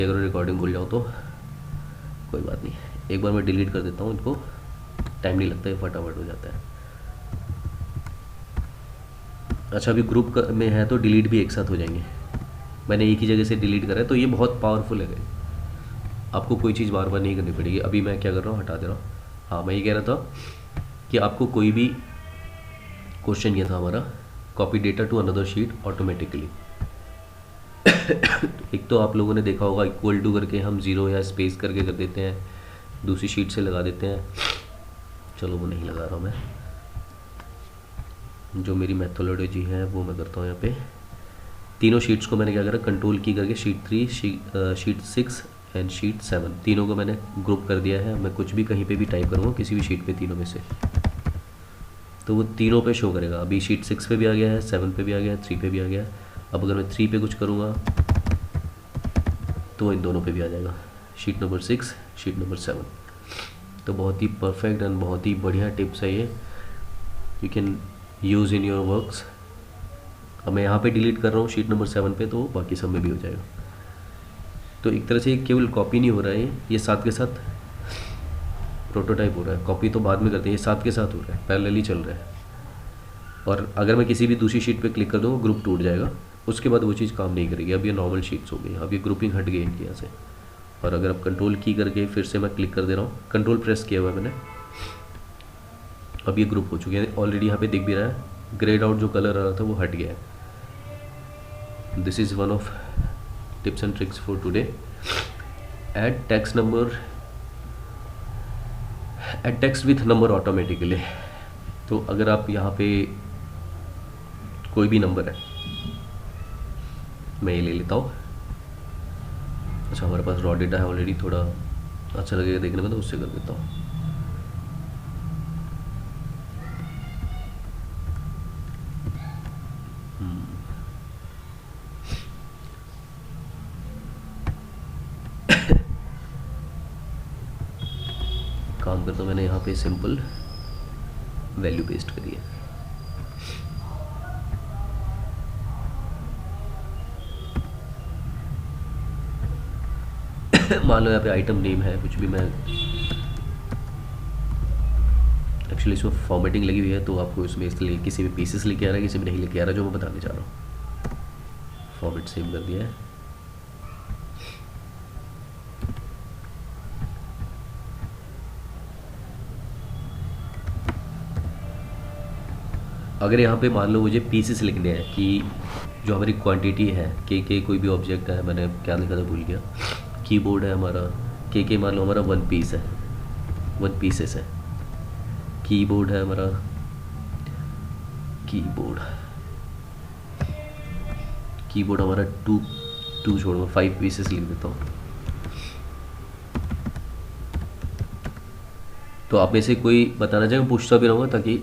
अगर रिकॉर्डिंग भूल जाऊँ तो कोई बात नहीं, एक बार मैं डिलीट कर देता हूँ इनको, टाइम नहीं लगता है, फटाफट हो जाता है। अच्छा, अभी ग्रुप में है तो डिलीट भी एक साथ हो जाएंगे, मैंने एक ही जगह से डिलीट करा है, तो ये बहुत पावरफुल है। आपको कोई चीज़ बार बार नहीं करनी पड़ेगी। अभी मैं क्या कर रहा हूँ, हटा दे रहा हूँ। हाँ, मैं ये कह रहा था कि आपको कोई भी क्वेश्चन ये था हमारा, copy data to another sheet automatically. एक तो आप लोगों ने देखा होगा इक्वल टू करके हम ज़ीरो या स्पेस करके कर देते हैं, दूसरी शीट से लगा देते हैं। चलो वो नहीं लगा रहा हूँ मैं, जो मेरी मेथोडोलॉजी है वो मैं करता हूँ यहाँ पे। तीनों शीट्स को मैंने क्या करा, कंट्रोल की करके शीट 3, शीट 6 एंड शीट 7 तीनों को मैंने ग्रुप कर दिया है। मैं कुछ भी कहीं पे भी टाइप करूँगा किसी भी शीट पे तीनों में से, तो वो तीनों पे शो करेगा। अभी शीट 6 पे भी आ गया है, 7 पे भी आ गया है, 3 पे भी आ गया है। अब अगर मैं 3 पे कुछ करूँगा तो इन दोनों पे भी आ जाएगा, शीट नंबर 6, शीट नंबर 7। तो बहुत ही परफेक्ट एंड बहुत ही बढ़िया टिप्स है ये, you can use in your works. अब मैं यहाँ पे डिलीट कर रहा हूँ शीट नंबर 7 पे, तो बाकी सब में भी हो जाएगा। तो एक तरह से केवल कॉपी नहीं हो रहा है, ये साथ के साथ प्रोटोटाइप हो रहा है। कॉपी तो बाद में करते हैं, ये साथ के साथ हो रहा है, पैरेलली चल रहा है। और अगर मैं किसी भी दूसरी शीट पे क्लिक कर दूँगा ग्रुप टूट जाएगा, उसके बाद वो चीज़ काम नहीं करेगी। अब ये नॉर्मल शीट्स हो गई, अब ये ग्रुपिंग हट गई इनके यहाँ से। और अगर आप कंट्रोल की करके फिर से मैं क्लिक कर दे रहा हूँ, कंट्रोल प्रेस किया हुआ है मैंने, अब ये ग्रुप हो चुके हैं ऑलरेडी। यहाँ पे दिख भी रहा है ग्रेड आउट, जो कलर आ रहा था वो हट गया है। This is one of tips and tricks for today. Add text number, add text with number automatically. तो अगर आप यहाँ पे कोई भी नंबर है, मैं ये ले लेता हूँ। अच्छा, हमारे पास रॉ डेटा है ऑलरेडी, थोड़ा अच्छा लगेगा देखने में तो उससे कर देता हूँ। काम करता हूँ, मैंने यहाँ पे सिंपल वैल्यू पेस्ट करी है। मान लो यहाँ पे आइटम नेम है, कुछ भी, मैं एक्चुअली इसमें फॉर्मेटिंग लगी हुई है, तो आपको इसमें इसलिए किसी में पीसेस लेके आ रहा है, किसी में नहीं लेके आ रहा, जो मैं बताने चाह रहा हूँ। फॉर्मेट सेव कर दिया है। अगर यहाँ पे मान लो मुझे पीसेस लिखने हैं कि जो हमारी क्वांटिटी है, के कोई भी ऑब्जेक्ट है, मैंने क्या लिखा था भूल गया, कीबोर्ड है हमारा, के मान लो हमारा 1 पीस है, 1 पीसेस है। कीबोर्ड है हमारा, कीबोर्ड हमारा 2 छोड़ो 5 पीसेस लिख देता हूँ। तो आप में से कोई बताना चाहे, मैं पूछता भी रहूँगा, ताकि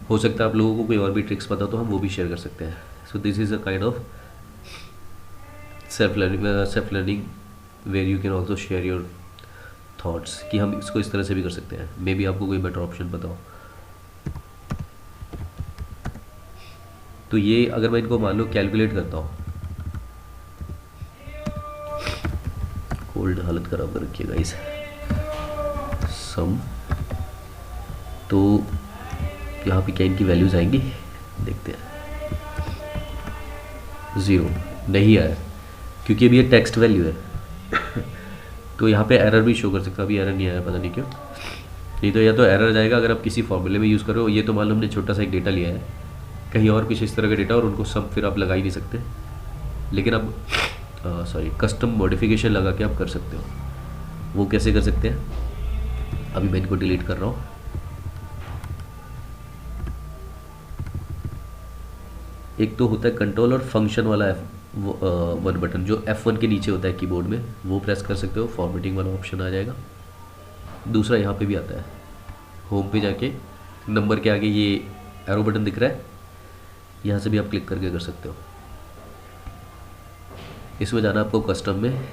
हो सकता है आप लोगों को कोई और भी ट्रिक्स पता तो हम वो भी शेयर कर सकते हैं। So this is a kind of self learning where you can also share your thoughts, कि हम इसको इस तरह से भी कर सकते हैं। मे बी आपको कोई बेटर ऑप्शन बताओ। तो ये अगर मैं इनको मान लो कैलकुलेट करता हूँ, कोल्ड हालत ख़राब कर रखिएगा इस सम, तो यहाँ पे क्या इनकी वैल्यूज़ आएंगी, देखते हैं। 0 नहीं आया, क्योंकि अभी ये टेक्स्ट वैल्यू है। तो यहाँ पे एरर भी शो कर सकता है, अभी एरर नहीं आया, पता नहीं क्यों। नहीं तो या तो एरर जाएगा अगर आप किसी फॉर्मूले में यूज़ करो। ये तो मान लो हमने छोटा सा एक डेटा लिया है, कहीं और कुछ इस तरह का डेटा, और उनको सब फिर आप लगा ही नहीं सकते। लेकिन अब कस्टम मॉडिफिकेशन लगा के आप कर सकते हो। वो कैसे कर सकते हैं, अभी मैं इनको डिलीट कर रहा हूँ। एक तो होता है कंट्रोल और फंक्शन वाला वन बटन, जो F1 के नीचे होता है कीबोर्ड में, वो प्रेस कर सकते हो, फॉर्मेटिंग वाला ऑप्शन आ जाएगा। दूसरा यहाँ पे भी आता है, होम पे जाके नंबर के आगे ये एरो बटन दिख रहा है, यहाँ से भी आप क्लिक करके कर सकते हो। इसमें जाना आपको कस्टम में,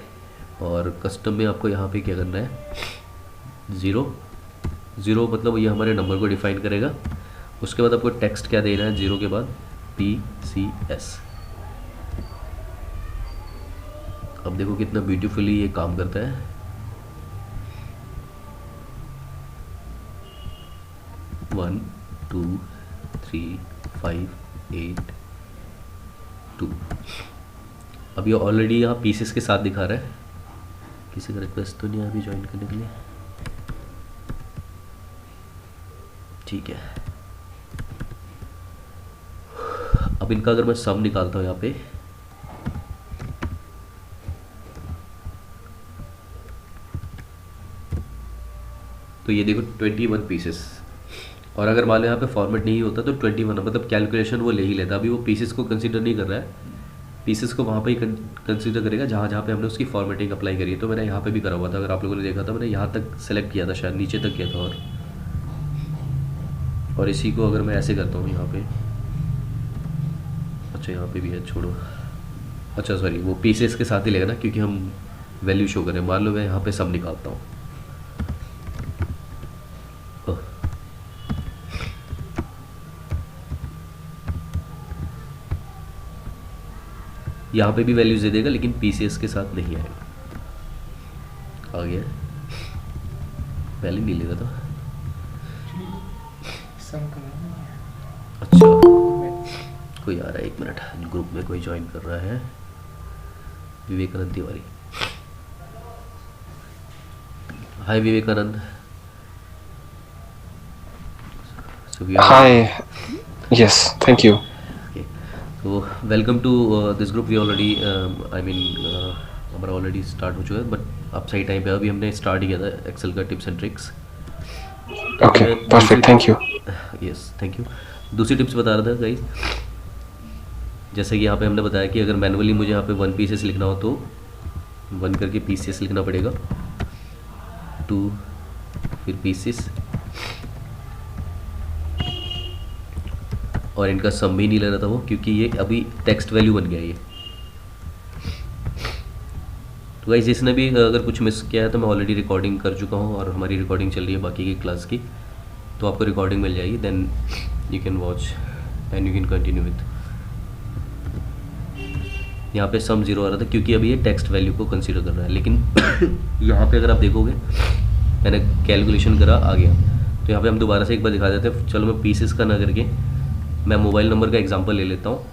और कस्टम में आपको यहाँ पे क्या करना है, 0 मतलब ये हमारे नंबर को डिफाइन करेगा। उसके बाद आपको टेक्स्ट क्या देना है, 0 के बाद PCS, अब देखो कितना ब्यूटीफुली ये काम करता है। One, two, three, 5, 8, 2। अब ये ऑलरेडी यहाँ पीसेस के साथ दिखा रहा है। किसी का रिक्वेस्ट तो नहीं है अभी ज्वाइन करने के लिए? ठीक है। अब इनका अगर मैं सम निकालता हूँ यहाँ पे, तो ये देखो 21 पीसेस। और अगर मान लो यहाँ पे फॉर्मेट नहीं होता तो 21, मतलब कैलकुलेशन वो ले ही लेता। अभी वो पीसेस को कंसीडर नहीं कर रहा है, पीसेस को वहाँ पे ही कंसीडर करेगा जहाँ जहाँ पे हमने उसकी फॉर्मेटिंग अप्लाई करी है। तो मैंने यहाँ पे भी करा हुआ था, अगर आप लोगों ने देखा था मैंने यहाँ तक सेलेक्ट किया था, शायद नीचे तक किया था। और इसी को अगर मैं ऐसे करता हूँ यहाँ पे, अच्छा यहाँ पे भी है, छोड़ो। अच्छा सॉरी, वो पीसेस के साथ ही लेगा ना, क्योंकि हम वैल्यू शो करें। मान लो मैं यहाँ पे सब निकालता हूँ, यहाँ पे भी वैल्यूज दे देगा, लेकिन पीसीएस के साथ नहीं आएगा। आ गया, पहले नहीं ले रहा था। अच्छा, कोई आ रहा है, 1 मिनट। ग्रुप में कोई ज्वाइन कर रहा है, Vivekanand Tiwari. Hi Vivekanand. Hi. Yes, thank you. तो welcome to this group. We already हमारा ऑलरेडी स्टार्ट हो चुका है, बट आप सही टाइम पे, अभी हमने स्टार्ट किया था एक्सेल का tips and tricks. Okay, perfect. Thank you. Yes, thank you. दूसरी टिप्स बता रहा था गाइस, जैसे कि यहाँ पे हमने बताया कि अगर मैनुअली मुझे यहाँ पे 1 पीसेस लिखना हो तो 1 करके पीसेस लिखना पड़ेगा, 2 फिर पीसेस, और इनका सम भी नहीं ले रहा था वो, क्योंकि ये अभी टेक्स्ट वैल्यू बन गया ये। तो गाइस जिसने भी अगर कुछ मिस किया है तो मैं ऑलरेडी रिकॉर्डिंग कर चुका हूँ, और हमारी रिकॉर्डिंग चल रही है बाकी की क्लास की, तो आपको रिकॉर्डिंग मिल जाएगी, then you can watch and you can continue with. यहाँ पे सम 0 आ रहा था क्योंकि अभी ये टेक्स्ट वैल्यू को कंसीडर कर रहा है, लेकिन यहाँ पे अगर आप देखोगे मैंने कैलकुलेशन करा, आ गया। तो यहाँ पे हम दोबारा से एक बार दिखा देते हैं। चलो मैं पीसेस का ना करके मैं मोबाइल नंबर का एग्जांपल ले लेता हूँ।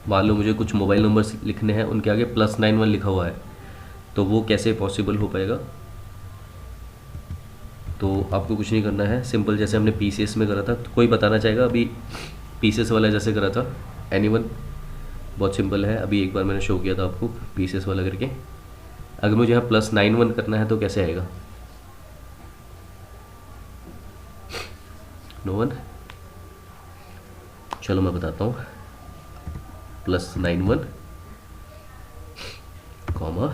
मान लो मुझे कुछ मोबाइल नंबर्स लिखने हैं, उनके आगे +91 लिखा हुआ है, तो वो कैसे पॉसिबल हो पाएगा? तो आपको कुछ नहीं करना है, सिंपल जैसे हमने पीसीएस में करा था। तो कोई बताना चाहेगा अभी पीसीएस वाला जैसे करा था? एनीवन? बहुत सिंपल है, अभी एक बार मैंने शो किया था आपको पीसीएस वाला करके। अगर मुझे यहाँ +91 करना है तो कैसे आएगा? No one? चलो मैं बताता हूँ। +91 कॉमा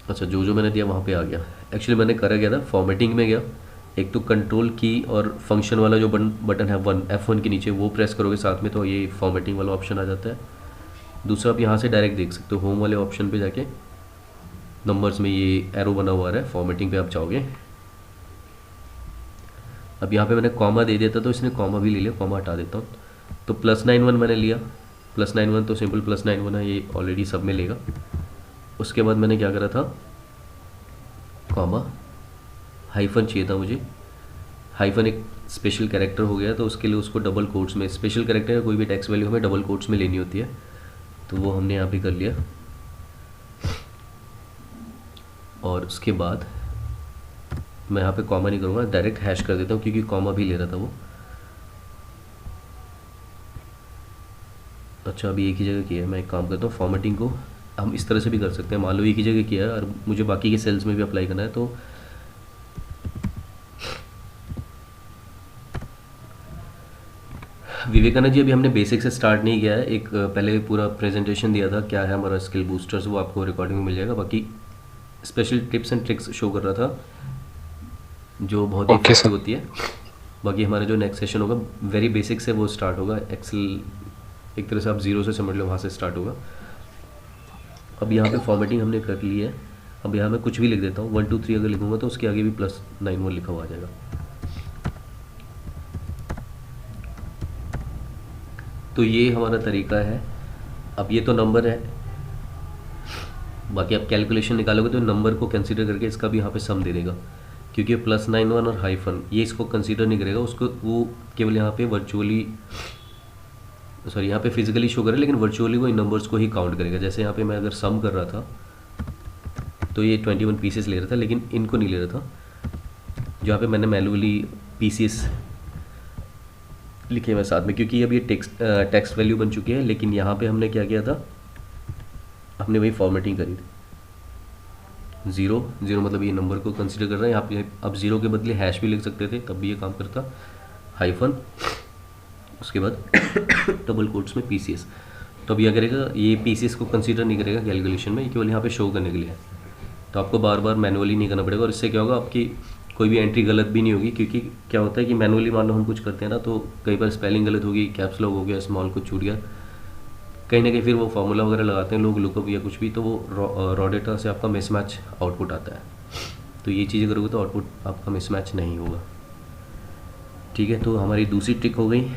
अच्छा, जो मैंने दिया वहाँ पे आ गया। एक्चुअली मैंने करा गया था, फॉर्मेटिंग में गया, एक तो कंट्रोल की और फंक्शन वाला जो बटन है F1 के नीचे, वो प्रेस करोगे साथ में, तो ये फॉर्मेटिंग वाला ऑप्शन आ जाता है। दूसरा आप यहाँ से डायरेक्ट देख सकते हो, होम वाले ऑप्शन पे जाके नंबर्स में ये एरो बना हुआ है, फॉर्मेटिंग पे आप जाओगे। अब यहाँ पे मैंने कॉमा दे दिया था तो इसने कॉमा भी ले लिया, कॉमा हटा देता हूँ। तो +91 मैंने लिया, +91 तो सिंपल +91 है, ये ऑलरेडी सब में लेगा। उसके बाद मैंने क्या करा था, कॉमा, हाइफन चाहिए था मुझे। हाइफन एक स्पेशल कैरेक्टर हो गया, तो उसके लिए उसको डबल कोट्स में, स्पेशल कैरेक्टर है कोई भी टेक्स्ट वैल्यू हमें डबल कोट्स में लेनी होती है, तो वो हमने यहाँ पे कर लिया। और उसके बाद मैं यहाँ पे कॉमा नहीं करूँगा, डायरेक्ट हैश कर देता हूँ, क्योंकि कॉमा भी ले रहा था वो। अच्छा, अभी एक ही जगह किया है, मैं एक काम करता हूँ, फॉर्मेटिंग को हम इस तरह से भी कर सकते हैं। मान लो एक ही जगह किया है और मुझे बाकी के सेल्स में भी अप्लाई करना है, तो विवेकानंद जी अभी हमने बेसिक से स्टार्ट नहीं किया है, एक पहले पूरा प्रेजेंटेशन दिया था क्या है हमारा स्किल बूस्टर्स, वो आपको रिकॉर्डिंग में मिल जाएगा। बाकी special tips and tricks show कर रहा था जो बहुत ही इफेक्टिव होती है, बाकी हमारा जो नेक्स्ट सेशन होगा वेरी बेसिक से वो स्टार्ट होगा। एक्सेल एक तरह से आप जीरो से समझ लो, वहाँ से स्टार्ट होगा। अब यहाँ पे फॉर्मेटिंग हमने कर ली है। अब यहाँ मैं कुछ भी लिख देता हूँ, 1 2 3 अगर लिखूँगा तो उसके आगे भी +91 लिखा हुआ आ जाएगा। तो ये हमारा तरीका है। अब ये तो नंबर है, बाकी आप कैलकुलेशन निकालोगे तो नंबर को कंसीडर करके इसका भी यहाँ पे सम दे देगा, क्योंकि +91 और हाइफन ये इसको कंसीडर नहीं करेगा, उसको वो केवल यहाँ पे वर्चुअली सॉरी यहाँ पे फिजिकली शो करे, लेकिन वर्चुअली वो इन नंबर्स को ही काउंट करेगा। जैसे यहाँ पे मैं अगर सम कर रहा था तो ये 21 पीसेस ले रहा था, लेकिन इनको नहीं ले रहा था। जहाँ पे मैंने मैनुअली पीसेस लिखे हुए साथ में, क्योंकि अब ये टेक्स्ट वैल्यू बन चुकी है। लेकिन यहाँ पे हमने क्या किया था, हमने वही फॉर्मेटिंग करी थी। 0 0 मतलब ये नंबर को कंसीडर कर रहा है। यहाँ पे अब 0 के बदले हैश भी लिख सकते थे, तब भी ये काम करता। हाइफन, उसके बाद डबल कोट्स में PCS। तो अब यह करेगा, ये PCS को कंसीडर नहीं करेगा कैलकुलेशन में, ये केवल यहाँ पे शो करने के लिए है। तो आपको बार बार मैनुअली नहीं करना पड़ेगा, और इससे क्या होगा, आपकी कोई भी एंट्री गलत भी नहीं होगी। क्योंकि क्या होता है कि मैनुअली मान लो हम कुछ करते हैं ना, तो कई बार स्पेलिंग गलत होगी, कैप्स लॉक हो गया, स्मॉल कुछ छूट गया, कहीं ना कहीं फिर वो फार्मूला वगैरह लगाते हैं लोग, लुकअप या कुछ भी, तो वो रॉ डेटा से आपका मिसमैच आउटपुट आता है। तो ये चीज़ें करोगे तो आउटपुट आपका मिसमैच नहीं होगा। ठीक है, तो हमारी दूसरी ट्रिक हो गई,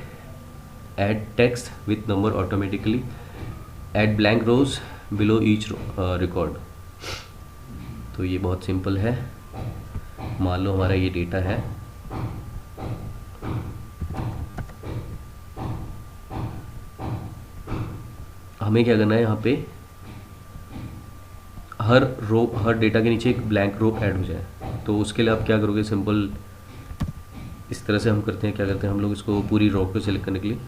add text with number automatically, add blank rows below each record. तो ये बहुत सिंपल है। मान लो हमारा ये डेटा है, हमें क्या करना है, यहाँ पे हर डेटा के नीचे एक ब्लैंक रो ऐड हो जाए। तो उसके लिए आप क्या करोगे, सिंपल इस तरह से हम करते हैं। क्या करते हैं हम लोग, इसको पूरी रो को सिलेक्ट करने के लिए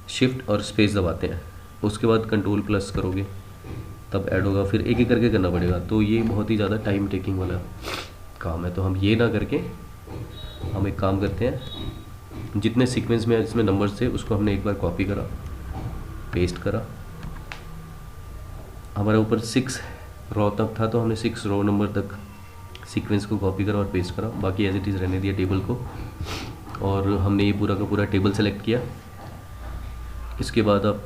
शिफ्ट और स्पेस दबाते हैं, उसके बाद कंट्रोल+ करोगे तब ऐड होगा। फिर एक एक करके करना पड़ेगा, तो ये बहुत ही ज़्यादा टाइम टेकिंग वाला काम है। तो हम ये ना करके हम एक काम करते हैं, जितने सीक्वेंस में इसमें नंबर्स थे उसको हमने एक बार कॉपी करा, पेस्ट करा। हमारा ऊपर 6 रो तक था, तो हमने 6 रो नंबर तक सीक्वेंस को कॉपी करा और पेस्ट करा। बाकी एज इट इज़ रहने दिया टेबल को, और हमने ये पूरा का पूरा टेबल सेलेक्ट किया। इसके बाद आप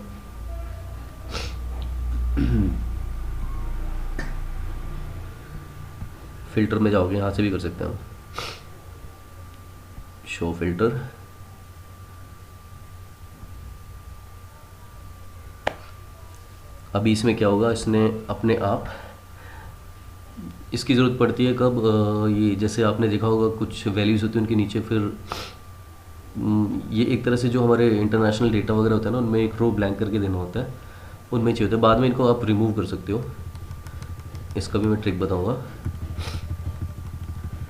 फिल्टर में जाओगे, यहाँ से भी कर सकते हैं हम, शो फिल्टर। अभी इसमें क्या होगा, इसने अपने आप, इसकी ज़रूरत पड़ती है कब, ये जैसे आपने देखा होगा कुछ वैल्यूज़ होती हैं उनके नीचे, फिर ये एक तरह से जो हमारे इंटरनेशनल डेटा वगैरह होता है ना, उनमें एक रो ब्लैंक करके देना होता है, उनमें चाहिए होता है। बाद में इनको आप रिमूव कर सकते हो, इसका भी मैं ट्रिक बताऊंगा।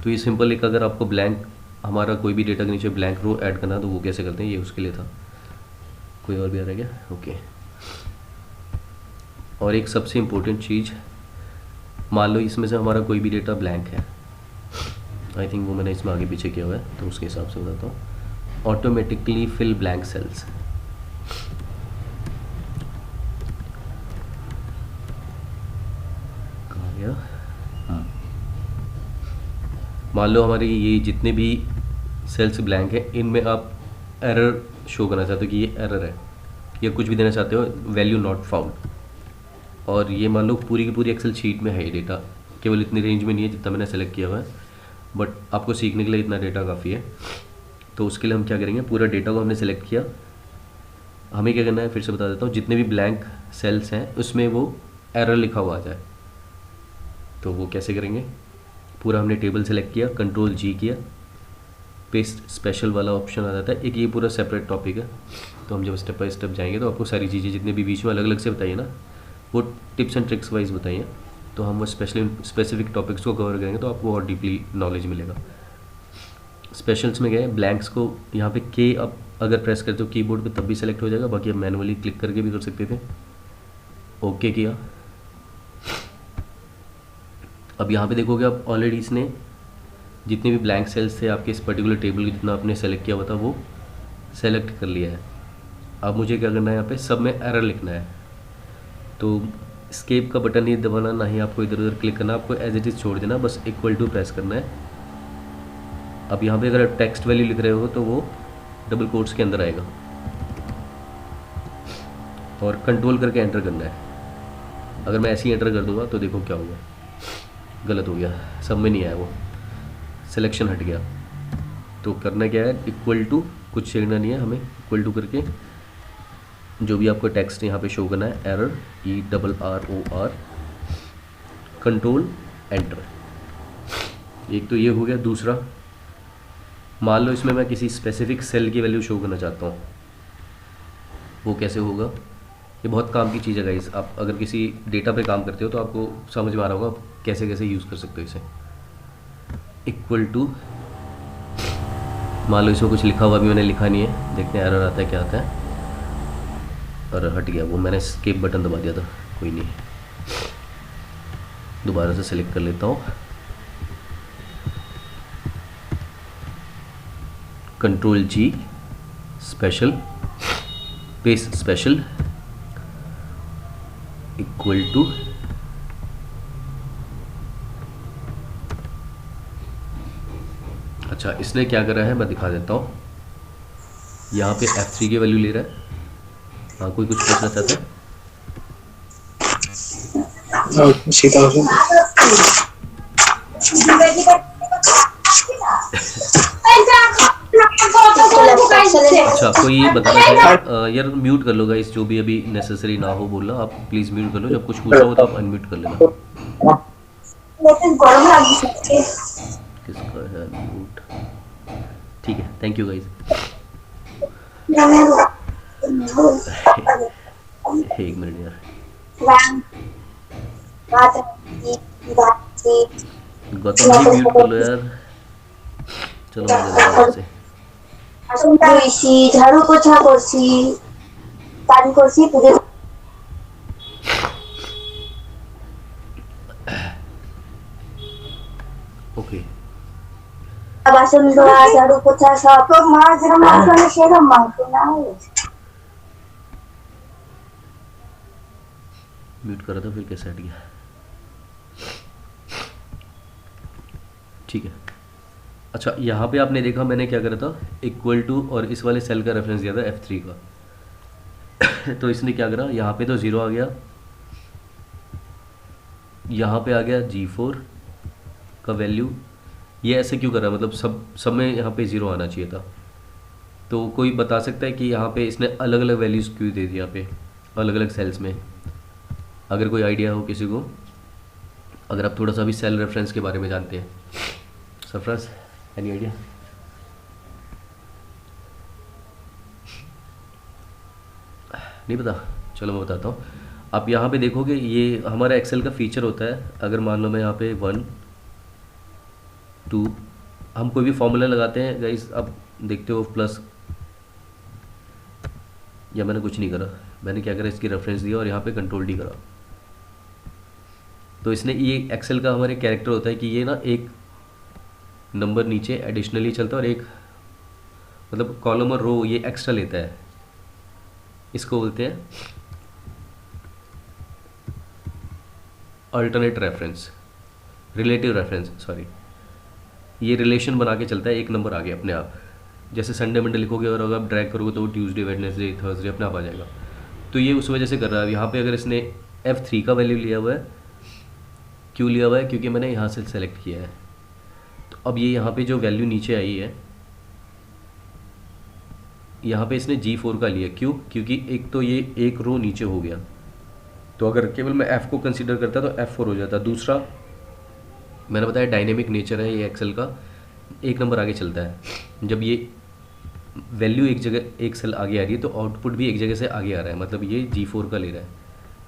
तो ये सिंपल एक, अगर आपको ब्लैंक, हमारा कोई भी डेटा के नीचे ब्लैंक रो ऐड करना है तो वो कैसे करते हैं, ये उसके लिए था। कोई और भी आ रहा है क्या? ओके। और एक सबसे इम्पोर्टेंट चीज़, मान लो इसमें से हमारा कोई भी डेटा ब्लैंक है, आई थिंक वो मैंने इसमें आगे पीछे किया हुआ है, तो उसके हिसाब से बताता हूँ। ऑटोमेटिकली फिल ब्लैंक सेल्स, कहाँ गया? मान लो हमारे ये जितने भी सेल्स ब्लैंक है, इनमें आप एरर शो करना चाहते हो कि ये एरर है, या कुछ भी देना चाहते हो, वैल्यू नॉट फाउंड। और ये मान लो पूरी की पूरी एक्सेल शीट में है ये डेटा, केवल इतनी रेंज में नहीं है जितना मैंने सेलेक्ट किया हुआ है, बट आपको सीखने के लिए इतना डेटा काफ़ी है। तो उसके लिए हम क्या करेंगे, पूरा डेटा को हमने सेलेक्ट किया, हमें क्या करना है, फिर से बता देता हूँ, जितने भी ब्लैंक सेल्स हैं उसमें वो एरर लिखा हुआ आ जाए। तो वो कैसे करेंगे, पूरा हमने टेबल सेलेक्ट किया, Ctrl+G किया, पेस्ट स्पेशल वाला ऑप्शन आ जाता है। एक ये पूरा सेपरेट टॉपिक है, तो हम जब स्टेप बाय स्टेप जाएंगे तो आपको सारी चीज़ें जितने भी बीच में अलग अलग से बताइए ना, वो टिप्स एंड ट्रिक्स वाइज बताइए, तो हम वो स्पेसिफिक टॉपिक्स को कवर करेंगे तो आपको और डीपली नॉलेज मिलेगा। स्पेशल्स में गए, ब्लैंक्स को यहाँ पे के आप अगर प्रेस करते हो कीबोर्ड पे तब भी सेलेक्ट हो जाएगा, बाकी आप मैनुअली क्लिक करके भी कर सकते थे। ओके किया। अब यहाँ पे देखोगे आप ऑलरेडी इसने जितने भी ब्लैंक सेल्स थे आपके इस पर्टिकुलर टेबल की, जितना आपने सेलेक्ट किया हुआ था वो सेलेक्ट कर लिया है। अब मुझे क्या करना है, यहाँ पे सब में एरर लिखना है। तो स्केप का बटन नहीं दबाना, ना ही आपको इधर उधर क्लिक करना, आपको एज इट इज़ छोड़ देना, बस इक्वल टू प्रेस करना है। अब यहाँ पे अगर आप टेक्स्ट वैल्यू लिख रहे हो तो वो डबल कोट्स के अंदर आएगा और कंट्रोल करके एंटर करना है। अगर मैं ऐसे ही एंटर कर दूंगा तो देखो क्या होगा, गलत हो गया, सब में नहीं आया, वो सिलेक्शन हट गया। तो करना क्या है, इक्वल टू, कुछ छेड़ना नहीं है हमें, इक्वल टू करके जो भी आपको टेक्स्ट यहाँ पे शो करना है, एरर ERROR, कंट्रोल एंटर। एक तो ये हो गया। दूसरा, मान लो इसमें मैं किसी स्पेसिफिक सेल की वैल्यू शो करना चाहता हूँ, वो कैसे होगा? ये बहुत काम की चीज़ है गाइस। आप अगर किसी डेटा पे काम करते हो तो आपको समझ में आ रहा होगा आप कैसे कैसे यूज़ कर सकते हो इसे। इक्वल टू, मान लो इसमें कुछ लिखा हुआ, अभी मैंने लिखा नहीं है, देखते हैं एरर आता है क्या आता है। और हट गया, वो मैंने स्किप बटन दबा दिया था, कोई नहीं, दोबारा से सिलेक्ट कर लेता हूँ, control G, special, paste special, equal to, अच्छा इसने क्या करा है मैं दिखा देता हूँ। यहाँ पे F3 की वैल्यू ले रहा है। हाँ, कोई कुछ पूछना चाहता है? अच्छा, कोई ये बताना चाहे? यार म्यूट कर लो गाइस, जो भी अभी नेसेसरी ना हो बोलना, आप प्लीज़ म्यूट कर लो। जब कुछ पूछना हो तो आप अनम्यूट कर लेना। किसका है म्यूट? ठीक है, थैंक यू गाइस। एक मिनट यार, गौतम जी म्यूट कर लो यार। चलो मैं से ঝাড়ু পোছা করছি, পান করছি, পুজো ओके। বাসন ধোয়া, ঝাড়ু পোছা সব। মা যেরকম মাংস আনে সেরকম মাংস না म्यूट करा था, फिर कैसे हट गया? ठीक है। अच्छा, यहाँ पे आपने देखा मैंने क्या करा था, इक्वल टू, और इस वाले सेल का रेफरेंस दिया था F3 का। तो इसने क्या करा, यहाँ पे तो 0 आ गया, यहाँ पे आ गया G4 का वैल्यू। ये ऐसे क्यों करा, मतलब सब में यहाँ पे 0 आना चाहिए था। तो कोई बता सकता है कि यहाँ पे इसने अलग अलग वैल्यूज़ क्यों दे दी यहाँ पे अलग अलग सेल्स में? अगर कोई आइडिया हो किसी को, अगर आप थोड़ा सा भी सेल रेफरेंस के बारे में जानते हैं। Sarfaraz, any idea? नहीं पता? चलो मैं बताता हूँ। आप यहाँ पे देखोगे, ये हमारा एक्सेल का फीचर होता है। अगर मान लो मैं यहाँ पे 1 2, हम कोई भी फॉर्मूला लगाते हैं गाइस, आप देखते हो प्लस, या मैंने कुछ नहीं करा, मैंने क्या करा, इसकी रेफरेंस दिया और यहाँ पे कंट्रोल D करा। तो इसने, ये एक्सेल का हमारे कैरेक्टर होता है कि ये ना एक नंबर नीचे एडिशनली चलता है और एक, मतलब कॉलम और रो ये एक्स्ट्रा लेता है। इसको बोलते हैं alternate reference, relative reference, sorry. ये रिलेशन बना के चलता है, एक नंबर आगे अपने आप। जैसे संडे मंडे लिखोगे और अगर आप ड्रैग करोगे तो ट्यूसडे वेडनेसडे थर्सडे अपने आप आ जाएगा। तो ये उस वजह से कर रहा है। यहाँ पे अगर इसने F3 का वैल्यू लिया हुआ है, क्यों लिया हुआ है? क्योंकि मैंने यहाँ से सेलेक्ट किया है। तो अब ये यहाँ पे जो वैल्यू नीचे आई है, यहाँ पे इसने G4 का लिया, क्यों? क्योंकि एक तो ये एक रो नीचे हो गया, तो अगर केवल मैं F को कंसीडर करता तो F4 हो जाता। दूसरा, मैंने बताया डायनेमिक नेचर है ये एक्सेल का, एक नंबर आगे चलता है। जब ये वैल्यू एक जगह, एक सेल आगे आ रही है, तो आउटपुट भी एक जगह से आगे आ रहा है, मतलब ये G4 का ले रहा है।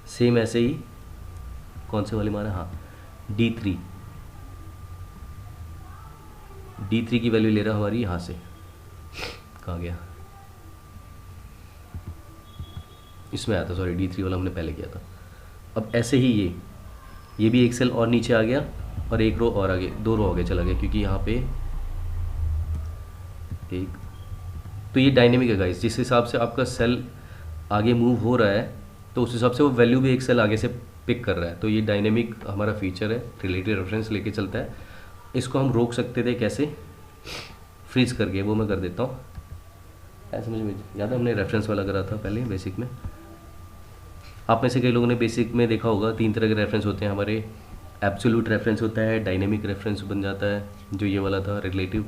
सेम ऐसे ही कौन से वाले माना, हाँ D3 की वैल्यू ले रहा है हमारी यहाँ से, कहाँ गया, इसमें आया था, सॉरी D3 वाला हमने पहले किया था। अब ऐसे ही ये भी एक सेल और नीचे आ गया और एक रो और आगे, 2 रो आगे चला गया, क्योंकि यहाँ पे एक, तो ये डायनेमिक है गाइस। जिस हिसाब से आपका सेल आगे मूव हो रहा है तो उस हिसाब से वो वैल्यू भी एक सेल आगे से पिक कर रहा है। तो ये डायनेमिक हमारा फीचर है, रिलेटिव रेफरेंस लेके चलता है। इसको हम रोक सकते थे कैसे? फ्रीज करके, वो मैं कर देता हूँ। ऐसे मुझे याद है हमने रेफरेंस वाला करा था पहले बेसिक में। आप में से कई लोगों ने बेसिक में देखा होगा 3 तरह के रेफरेंस होते हैं हमारे। एब्सोल्यूट रेफरेंस होता है, डायनेमिक रेफरेंस बन जाता है जो ये वाला था, रिलेटिव,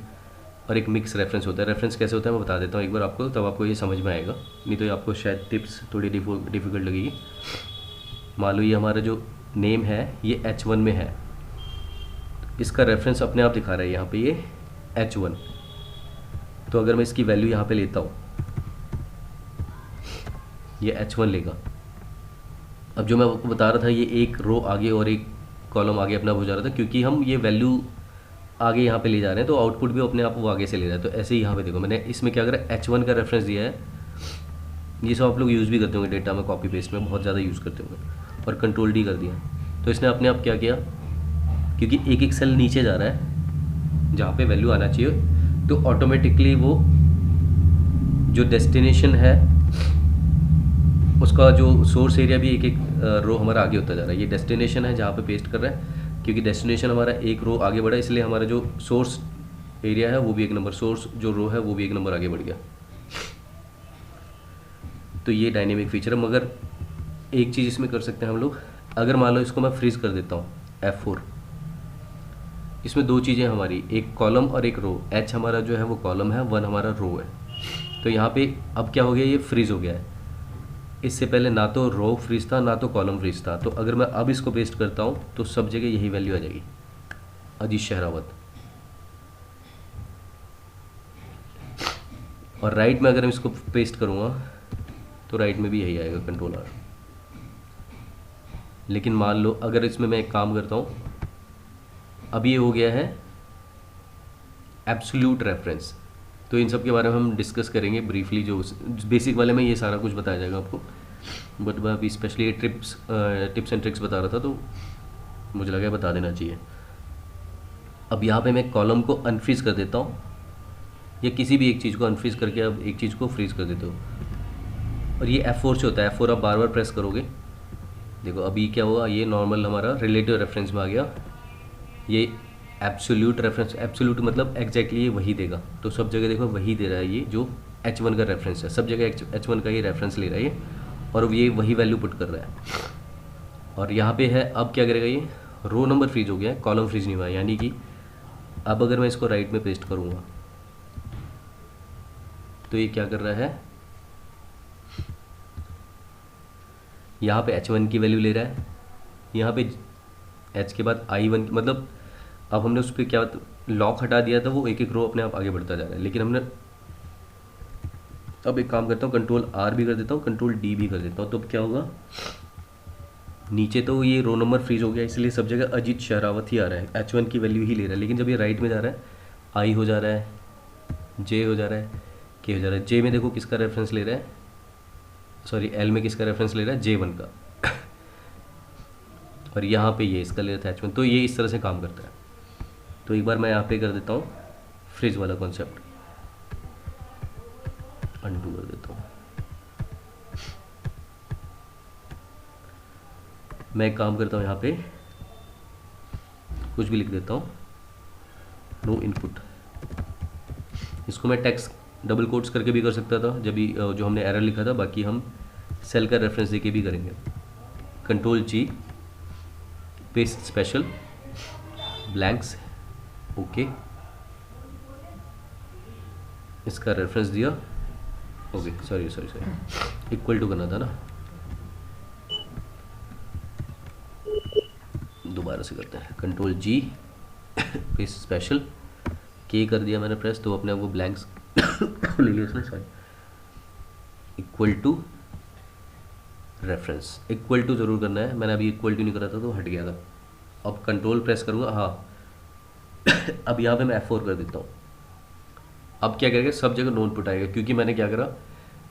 और एक मिक्स रेफरेंस होता है। रेफरेंस कैसे होता है मैं बता देता हूँ एक बार आपको, तब आपको ये समझ में आएगा, नहीं तो ये आपको शायद टिप्स थोड़ी डिफ़िकल्ट लगेगी। मान लो ये हमारा जो नेम है ये H1 में है, इसका रेफरेंस अपने आप दिखा रहा है यहाँ पे ये H1। तो अगर मैं इसकी वैल्यू यहाँ पे लेता हूँ, ये H1 लेगा। अब जो मैं आपको बता रहा था ये एक रो आगे और एक कॉलम आगे अपना हो जा रहा था, क्योंकि हम ये वैल्यू आगे यहाँ पे ले जा रहे हैं तो आउटपुट भी अपने आप वो आगे से ले रहा है। तो ऐसे ही यहाँ पे देखो मैंने इसमें क्या करा, H1 का रेफरेंस दिया है। ये सब आप लोग यूज़ भी करते होंगे डेटा में, कॉपी पेस्ट में बहुत ज़्यादा यूज़ करते होंगे, और कंट्रोल D कर दिया। तो इसने अपने आप क्या किया, क्योंकि एक एक सेल नीचे जा रहा है जहाँ पे वैल्यू आना चाहिए, तो ऑटोमेटिकली वो जो डेस्टिनेशन है उसका जो सोर्स एरिया भी एक एक रो हमारा आगे होता जा रहा है। ये डेस्टिनेशन है जहाँ पे पेस्ट कर रहा है, क्योंकि डेस्टिनेशन हमारा एक रो आगे बढ़ा, इसलिए हमारा जो सोर्स एरिया है वो भी एक नंबर, सोर्स जो रो है वो भी एक नंबर आगे बढ़ गया। तो ये डायनेमिक फीचर है। मगर एक चीज़ इसमें कर सकते हैं हम लोग, अगर मान लो इसको मैं फ्रीज कर देता हूँ F4, इसमें 2 चीज़ें हमारी, एक कॉलम और एक रो। H हमारा जो है वो कॉलम है, 1 हमारा रो है। तो यहाँ पे अब क्या हो गया, ये फ्रीज हो गया है। इससे पहले ना तो रो फ्रीज था ना तो कॉलम फ्रीज था। तो अगर मैं अब इसको पेस्ट करता हूँ तो सब जगह यही वैल्यू आ जाएगी, अजीज शहरावत। और राइट में अगर मैं इसको पेस्ट करूँगा तो राइट में भी यही आएगा, कंट्रोल R। लेकिन मान लो अगर इसमें मैं एक काम करता हूँ, अब ये हो गया है एब्सोल्यूट रेफरेंस। तो इन सब के बारे में हम डिस्कस करेंगे ब्रीफली, जो बेसिक वाले में ये सारा कुछ बताया जाएगा आपको। बट मैं अभी स्पेशली टिप्स एंड ट्रिक्स बता रहा था तो मुझे लगा बता देना चाहिए। अब यहाँ पे मैं कॉलम को अनफ्रीज कर देता हूँ, या किसी भी एक चीज़ को अनफ्रीज करके अब एक चीज़ को फ्रीज कर देते हो, और ये F4 से होता है। F4 आप बार बार प्रेस करोगे, देखो अभी क्या हुआ, ये नॉर्मल हमारा रिलेटिव रेफरेंस में आ गया। ये एब्सोल्यूट रेफरेंस, एब्सोल्यूट मतलब एग्जैक्टली ये वही देगा। तो सब जगह देखो वही दे रहा है, ये जो H1 का रेफरेंस है, सब जगह H1 का ही रेफरेंस ले रहा है ये, और ये वही वैल्यू पुट कर रहा है। और यहाँ पे है, अब क्या करेगा, ये रो नंबर फ्रीज हो गया है, कॉलम फ्रीज नहीं हुआ है। यानी कि अब अगर मैं इसको राइट में पेस्ट करूँगा तो ये क्या कर रहा है, यहाँ पे H1 की वैल्यू ले रहा है, यहाँ पे H के बाद I1 मतलब अब हमने उस पर क्या लॉक हटा दिया था, वो एक एक रो अपने आप आगे बढ़ता जा रहा है। लेकिन हमने अब एक काम करता हूँ, कंट्रोल R भी कर देता हूँ, कंट्रोल D भी कर देता हूँ। तो अब क्या होगा, नीचे तो ये रो नंबर फ्रीज हो गया, इसलिए सब जगह अजीत शहरावत ही आ रहा है, H1 की वैल्यू ही ले रहा है। लेकिन जब ये राइट में जा रहा है, I हो जा रहा है, J हो जा रहा है, K हो जा रहा है। J में देखो किसका रेफरेंस ले रहा है, सॉरी L में किसका रेफरेंस ले रहा है, J1 का, और यहाँ पे ये इसका ले रहा था H1। तो ये इस तरह से काम करता है। तो एक बार मैं यहाँ पे कर देता हूँ फ्रीज वाला कॉन्सेप्ट, अनडू कर देता हूँ। मैं एक काम करता हूँ, यहाँ पे कुछ भी लिख देता हूँ, नो इनपुट। इसको मैं टेक्स्ट डबल कोट्स करके भी कर सकता था जब भी जो हमने एरर लिखा था, बाकी हम सेल का रेफरेंस देके भी करेंगे। Control G, paste special, blanks, okay, इसका रेफरेंस दिया, ओके, सॉरी इक्वल टू करना था ना, दोबारा से करते हैं। Control G, paste special, K कर दिया मैंने प्रेस, तो अपने आप वो ब्लैंक्स ले लिया उसने, sorry, equal to reference, equal to ज़रूर करना है। मैंने अभी इक्वल टू नहीं करा था तो हट गया था। अब कंट्रोल प्रेस करूँगा, हाँ अब यहाँ पे मैं F4 कर देता हूँ। अब क्या करेगा, सब जगह नो इनपुट आएगा, क्योंकि मैंने क्या करा,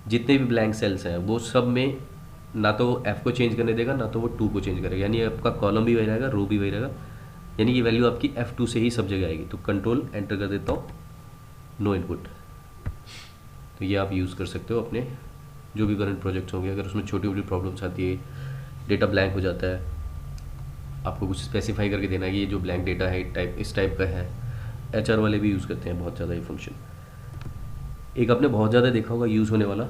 जितने भी ब्लैंक सेल्स हैं वो सब में ना तो F को चेंज करने देगा ना तो वो 2 को चेंज करेगा। यानी आपका कॉलम भी वही रहेगा, रो भी वही रहेगा, यानी कि वैल्यू आपकी F2 से ही सब जगह आएगी। तो कंट्रोल एंटर कर देता हूँ, नो इनपुट। तो ये आप यूज़ कर सकते हो अपने जो भी करंट प्रोजेक्ट्स होंगे। अगर उसमें छोटी छोटी प्रॉब्लम्स आती है, डेटा ब्लैंक हो जाता है, आपको कुछ स्पेसिफाई करके देना है कि ये जो ब्लैंक डेटा है इस टाइप का है, HR वाले भी यूज़ करते हैं बहुत ज़्यादा ये फंक्शन। एक आपने बहुत ज़्यादा देखा होगा यूज़ होने वाला,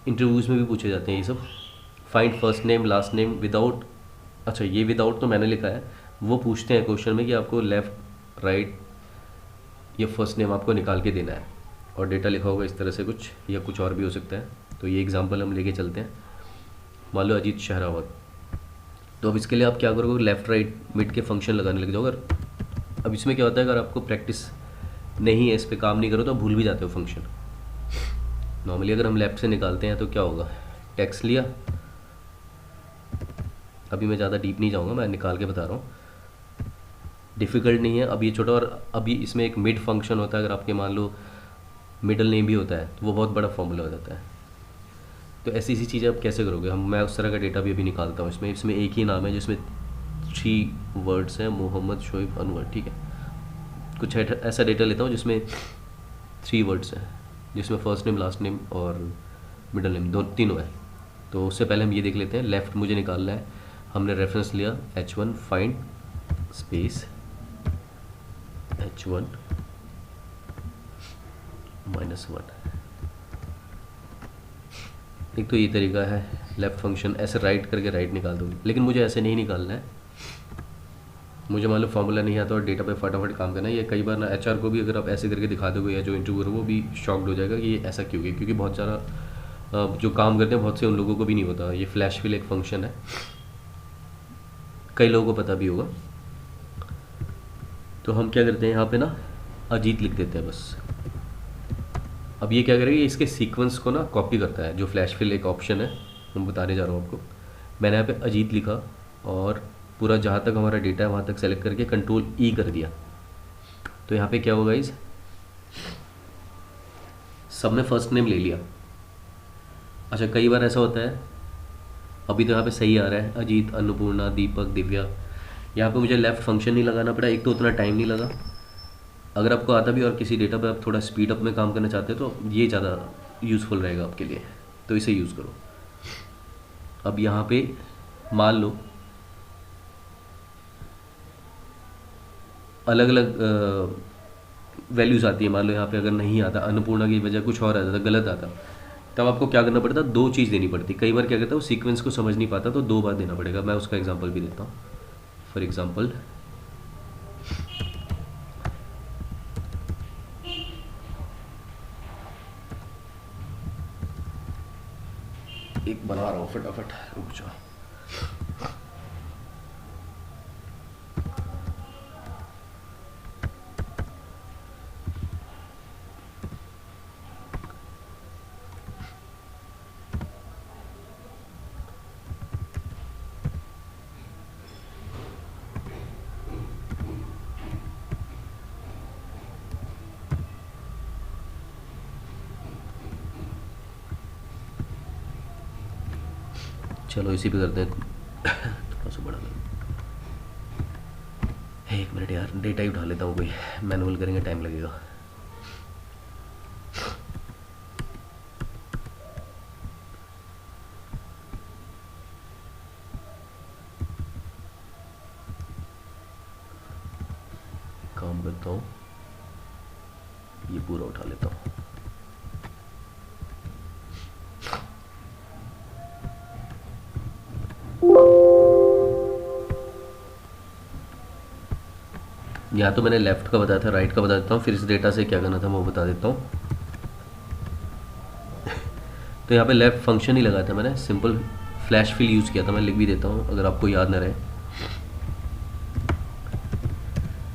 इंटरव्यूज़ में भी पूछे जाते हैं ये सब, find first name last name without, अच्छा ये विदाउट तो मैंने लिखा है, वो पूछते हैं क्वेश्चन में कि आपको लेफ़्ट राइट या फर्स्ट नेम आपको निकाल के देना है, और डेटा लिखा होगा इस तरह से कुछ, या कुछ और भी हो सकता है। तो ये एग्जांपल हम लेके चलते हैं। मान लो अजीत शहरावत, तो अब इसके लिए आप क्या करोगे, लेफ़्ट राइट मिड के फंक्शन लगाने लग जाओ। अगर अब इसमें क्या होता है, अगर आपको प्रैक्टिस नहीं है, इस पर काम नहीं करो तो भूल भी जाते हो फंक्शन। नॉर्मली अगर हम लेफ़्ट से निकालते हैं तो क्या होगा, टेक्स्ट लिया, अभी मैं ज़्यादा डीप नहीं जाऊँगा, मैं निकाल के बता रहा हूँ, डिफ़िकल्ट नहीं है। अब ये छोटा, और अभी इसमें एक मिड फंक्शन होता है, अगर आपके मान लो मिडल नेम भी होता है तो वो बहुत बड़ा फॉर्मूला हो जाता है। तो ऐसी चीज़ें आप कैसे करोगे, मैं उस तरह का डेटा भी अभी निकालता हूँ। इसमें एक ही नाम है जिसमें 3 वर्ड्स हैं, मोहम्मद शोएब अनवर, ठीक है। कुछ ऐसा डेटा लेता हूँ जिसमें 3 वर्ड्स हैं, जिसमें फर्स्ट नेम लास्ट नेम और मिडल नेम तीनों है। तो उससे पहले हम ये देख लेते हैं, लेफ़्ट मुझे निकालना है, हमने रेफरेंस लिया H1 फाइंड स्पेस H1 -1। एक तो ये तरीका है लेफ़्ट फंक्शन, ऐसे राइट करके राइट निकाल दूँगी, लेकिन मुझे ऐसे नहीं निकालना है। मुझे मान लो फॉर्मूला नहीं आता और डेटा पे फटाफट काम करना है। ये कई बार ना HR को भी अगर आप ऐसे करके दिखा दोगे, या जो इंटरव्यूअर वो भी शॉक्ड हो जाएगा कि ये ऐसा क्यों है, क्योंकि बहुत सारा जो काम करते हैं बहुत से उन लोगों को भी नहीं होता। ये फ्लैश फिल एक फंक्शन है, कई लोगों को पता भी होगा। तो हम क्या करते हैं, यहाँ पे ना अजीत लिख देते हैं बस। अब ये क्या करेगा, इसके सीक्वेंस को ना कॉपी करता है, जो फ्लैश फिल एक ऑप्शन है, मैं बताने जा रहा हूँ आपको। मैंने यहाँ पे अजीत लिखा और पूरा जहाँ तक हमारा डेटा है वहाँ तक सेलेक्ट करके कंट्रोल E कर दिया। तो यहाँ पे क्या होगा इस सब में फर्स्ट नेम ले लिया। अच्छा कई बार ऐसा होता है, अभी तो यहाँ पे सही आ रहा है, अजीत, अन्नपूर्णा, दीपक, दिव्या। यहाँ पे मुझे लेफ़्ट फंक्शन नहीं लगाना पड़ा, एक तो उतना टाइम नहीं लगा। अगर आपको आता भी और किसी डेटा पे आप थोड़ा स्पीड अप में काम करना चाहते हो तो ये ज़्यादा यूज़फुल रहेगा आपके लिए, तो इसे यूज़ करो। अब यहाँ पे मान लो अलग अलग वैल्यूज़ आती है। मान लो यहाँ पे अगर नहीं आता, अन्नपूर्णा की वजह कुछ और आता था, गलत आता, तब आपको क्या करना पड़ता, 2 चीज़ देनी पड़ती। कई बार क्या करता है वो सीक्वेंस को समझ नहीं पाता तो 2 बार देना पड़ेगा। मैं उसका एग्जांपल भी देता हूँ। फॉर एग्जांपल एक बना रहा हूँ, फटाफट रुक जाओ। चलो इसी पे करते हैं, थोड़ा सा बड़ा कर। 1 मिनट यार, डेटा ही उठा लेता हूँ, कोई मैनुअल करेंगे टाइम लगेगा। काम करता हूँ, ये पूरा उठा लेता हूँ। यहाँ तो मैंने लेफ़्ट का बताया था, राइट का बता देता हूँ, फिर इस डेटा से क्या करना था मैं वो बता देता हूँ। तो यहाँ पे लेफ़्ट फंक्शन ही लगाया था मैंने, सिंपल फ्लैश फिल यूज़ किया था। मैं लिख भी देता हूँ अगर आपको याद ना रहे।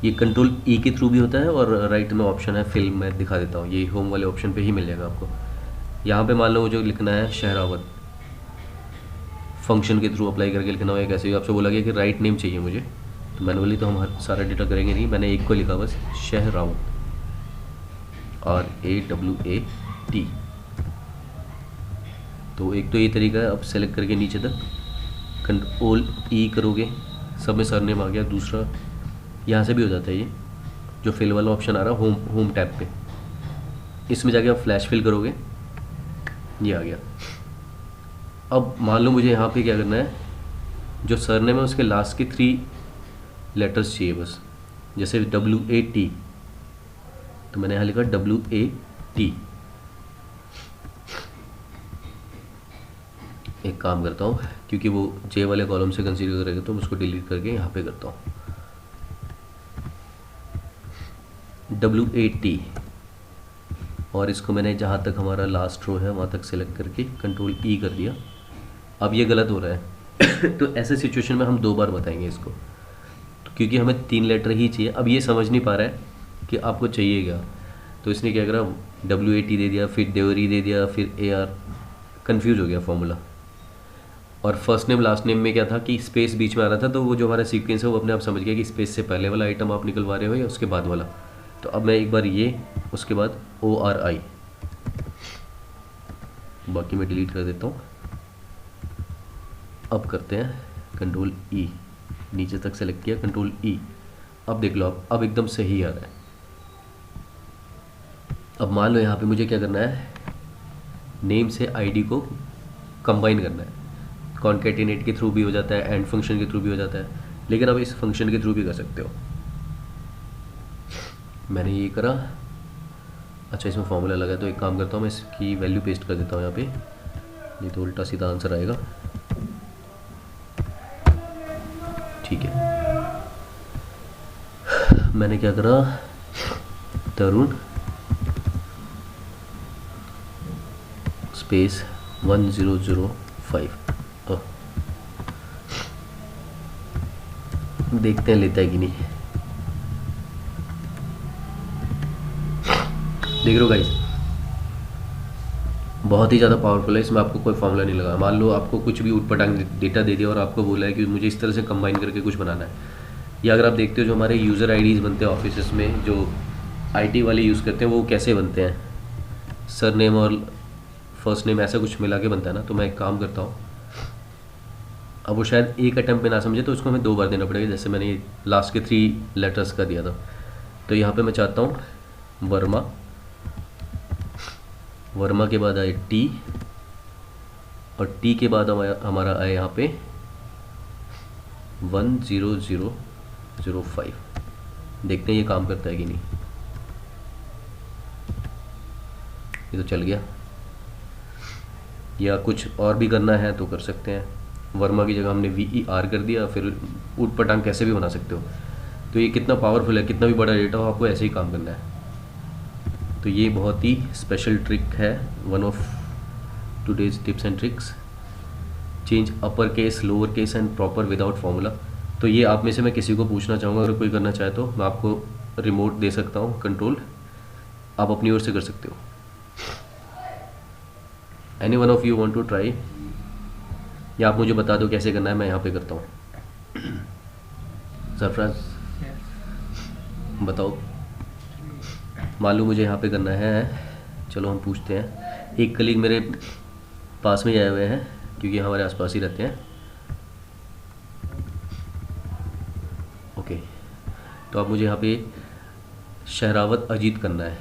ये कंट्रोल E के थ्रू भी होता है, और राइट में ऑप्शन है फिल, मैं दिखा देता हूँ, ये होम वाले ऑप्शन पे ही मिल जाएगा आपको। यहाँ पे मान लो जो लिखना है शहरावत, फंक्शन के थ्रू अप्लाई करके लिखना होगा। कैसे आपसे बोला गया कि राइट नेम चाहिए मुझे, तो मैनुअली तो हम सारा डेटा करेंगे नहीं, मैंने एक को लिखा बस, शहरावत, RAWAT। तो एक तो ये तरीका है, अब सेलेक्ट करके नीचे तक कंट्रोल E करोगे, सब में सरनेम आ गया। दूसरा यहाँ से भी हो जाता है, ये जो फिल वाला ऑप्शन आ रहा है होम टैब पे, इसमें जाके आप फ्लैश फिल करोगे, ये आ गया। अब मान लो मुझे यहाँ पे क्या करना है, जो सरनेम है उसके लास्ट के 3 लेटर्स चाहिए बस, जैसे WAT, तो मैंने यहाँ लिखा WAT। एक काम करता हूँ, क्योंकि वो J वाले कॉलम से कंसीडर करेगा तो मैं उसको डिलीट करके यहाँ पे करता हूँ WAT। और इसको मैंने जहाँ तक हमारा लास्ट रो है वहाँ तक सेलेक्ट करके कंट्रोल E कर दिया। अब ये गलत हो रहा है तो ऐसे सिचुएशन में हम 2 बार बताएंगे इसको, तो क्योंकि हमें 3 लेटर ही चाहिए। अब ये समझ नहीं पा रहा है कि आपको चाहिए क्या, तो इसने क्या करा, WAT दे दिया, फिर देवरी दे दिया, फिर AR, कन्फ्यूज़ हो गया फॉर्मूला। और फर्स्ट नेम लास्ट नेम में क्या था कि स्पेस बीच में आ रहा था, तो वो जो हमारा सीक्वेंस है वो अपने आप समझ गया कि स्पेस से पहले वाला आइटम आप निकलवा रहे हो या उसके बाद वाला। तो अब मैं एक बार ये, उसके बाद ORI, बाकी मैं डिलीट कर देता हूँ। अब करते हैं कंट्रोल E, नीचे तक सेलेक्ट किया, कंट्रोल E। अब देख लो, अब एकदम सही आ रहा है। अब मान लो यहाँ पे मुझे क्या करना है, नेम से ID को कंबाइन करना है। कॉन्केटिनेट के थ्रू भी हो जाता है, एंड फंक्शन के थ्रू भी हो जाता है, लेकिन अब इस फंक्शन के थ्रू भी कर सकते हो। मैंने ये करा। अच्छा, इसमें फॉर्मूला लगा है, तो एक काम करता हूँ, मैं इसकी वैल्यू पेस्ट कर देता हूँ यहाँ पे, नहीं तो उल्टा सीधा आंसर आएगा। ठीक है, मैंने क्या करा, तरुण स्पेस 1005। देखते हैं लेता है कि नहीं। देख रहे हो गाइस, बहुत ही ज़्यादा पावरफुल है। इसमें आपको कोई फॉर्मूला नहीं लगा। मान लो आपको कुछ भी उटपटांग डेटा दे दिया और आपको बोला है कि मुझे इस तरह से कंबाइन करके कुछ बनाना है, या अगर आप देखते हो जो हमारे यूज़र आईडीज़ बनते हैं ऑफिस में, जो IT वाले यूज़ करते हैं, वो कैसे बनते हैं, सर नेम और फर्स्ट नेम ऐसा कुछ मिला के बनता है ना। तो मैं एक काम करता हूँ, अब वो शायद एक अटैम्प्ट में ना समझे, तो उसको हमें 2 बार देना पड़ेगा, जैसे मैंने लास्ट के 3 लेटर्स का दिया था। तो यहाँ पे मैं चाहता हूँ वर्मा, वर्मा के बाद आए T, और T के बाद हमारा आए यहाँ पे 10005। देखते हैं ये काम करता है कि नहीं। ये तो चल गया। या कुछ और भी करना है तो कर सकते हैं। वर्मा की जगह हमने VER कर दिया, फिर ऊट पटांग कैसे भी बना सकते हो। तो ये कितना पावरफुल है, कितना भी बड़ा डेटा हो आपको ऐसे ही काम करना है। तो ये बहुत ही स्पेशल ट्रिक है, one of today's tips and tricks. Change upper case, lower case and proper without formula. तो ये आप में से मैं किसी को पूछना चाहूँगा, अगर कोई करना चाहे तो मैं आपको रिमोट दे सकता हूँ, कंट्रोल आप अपनी ओर से कर सकते हो। Any one of you want to try, या आप मुझे बता दो कैसे करना है, मैं यहाँ पे करता हूँ। सरफराज बताओ। मालूम मुझे यहाँ पे करना है, चलो हम पूछते हैं। एक कलीग मेरे पास में आए हुए हैं, क्योंकि हमारे आसपास ही रहते हैं। ओके, तो अब मुझे यहाँ पे शहरावत अजीत करना है।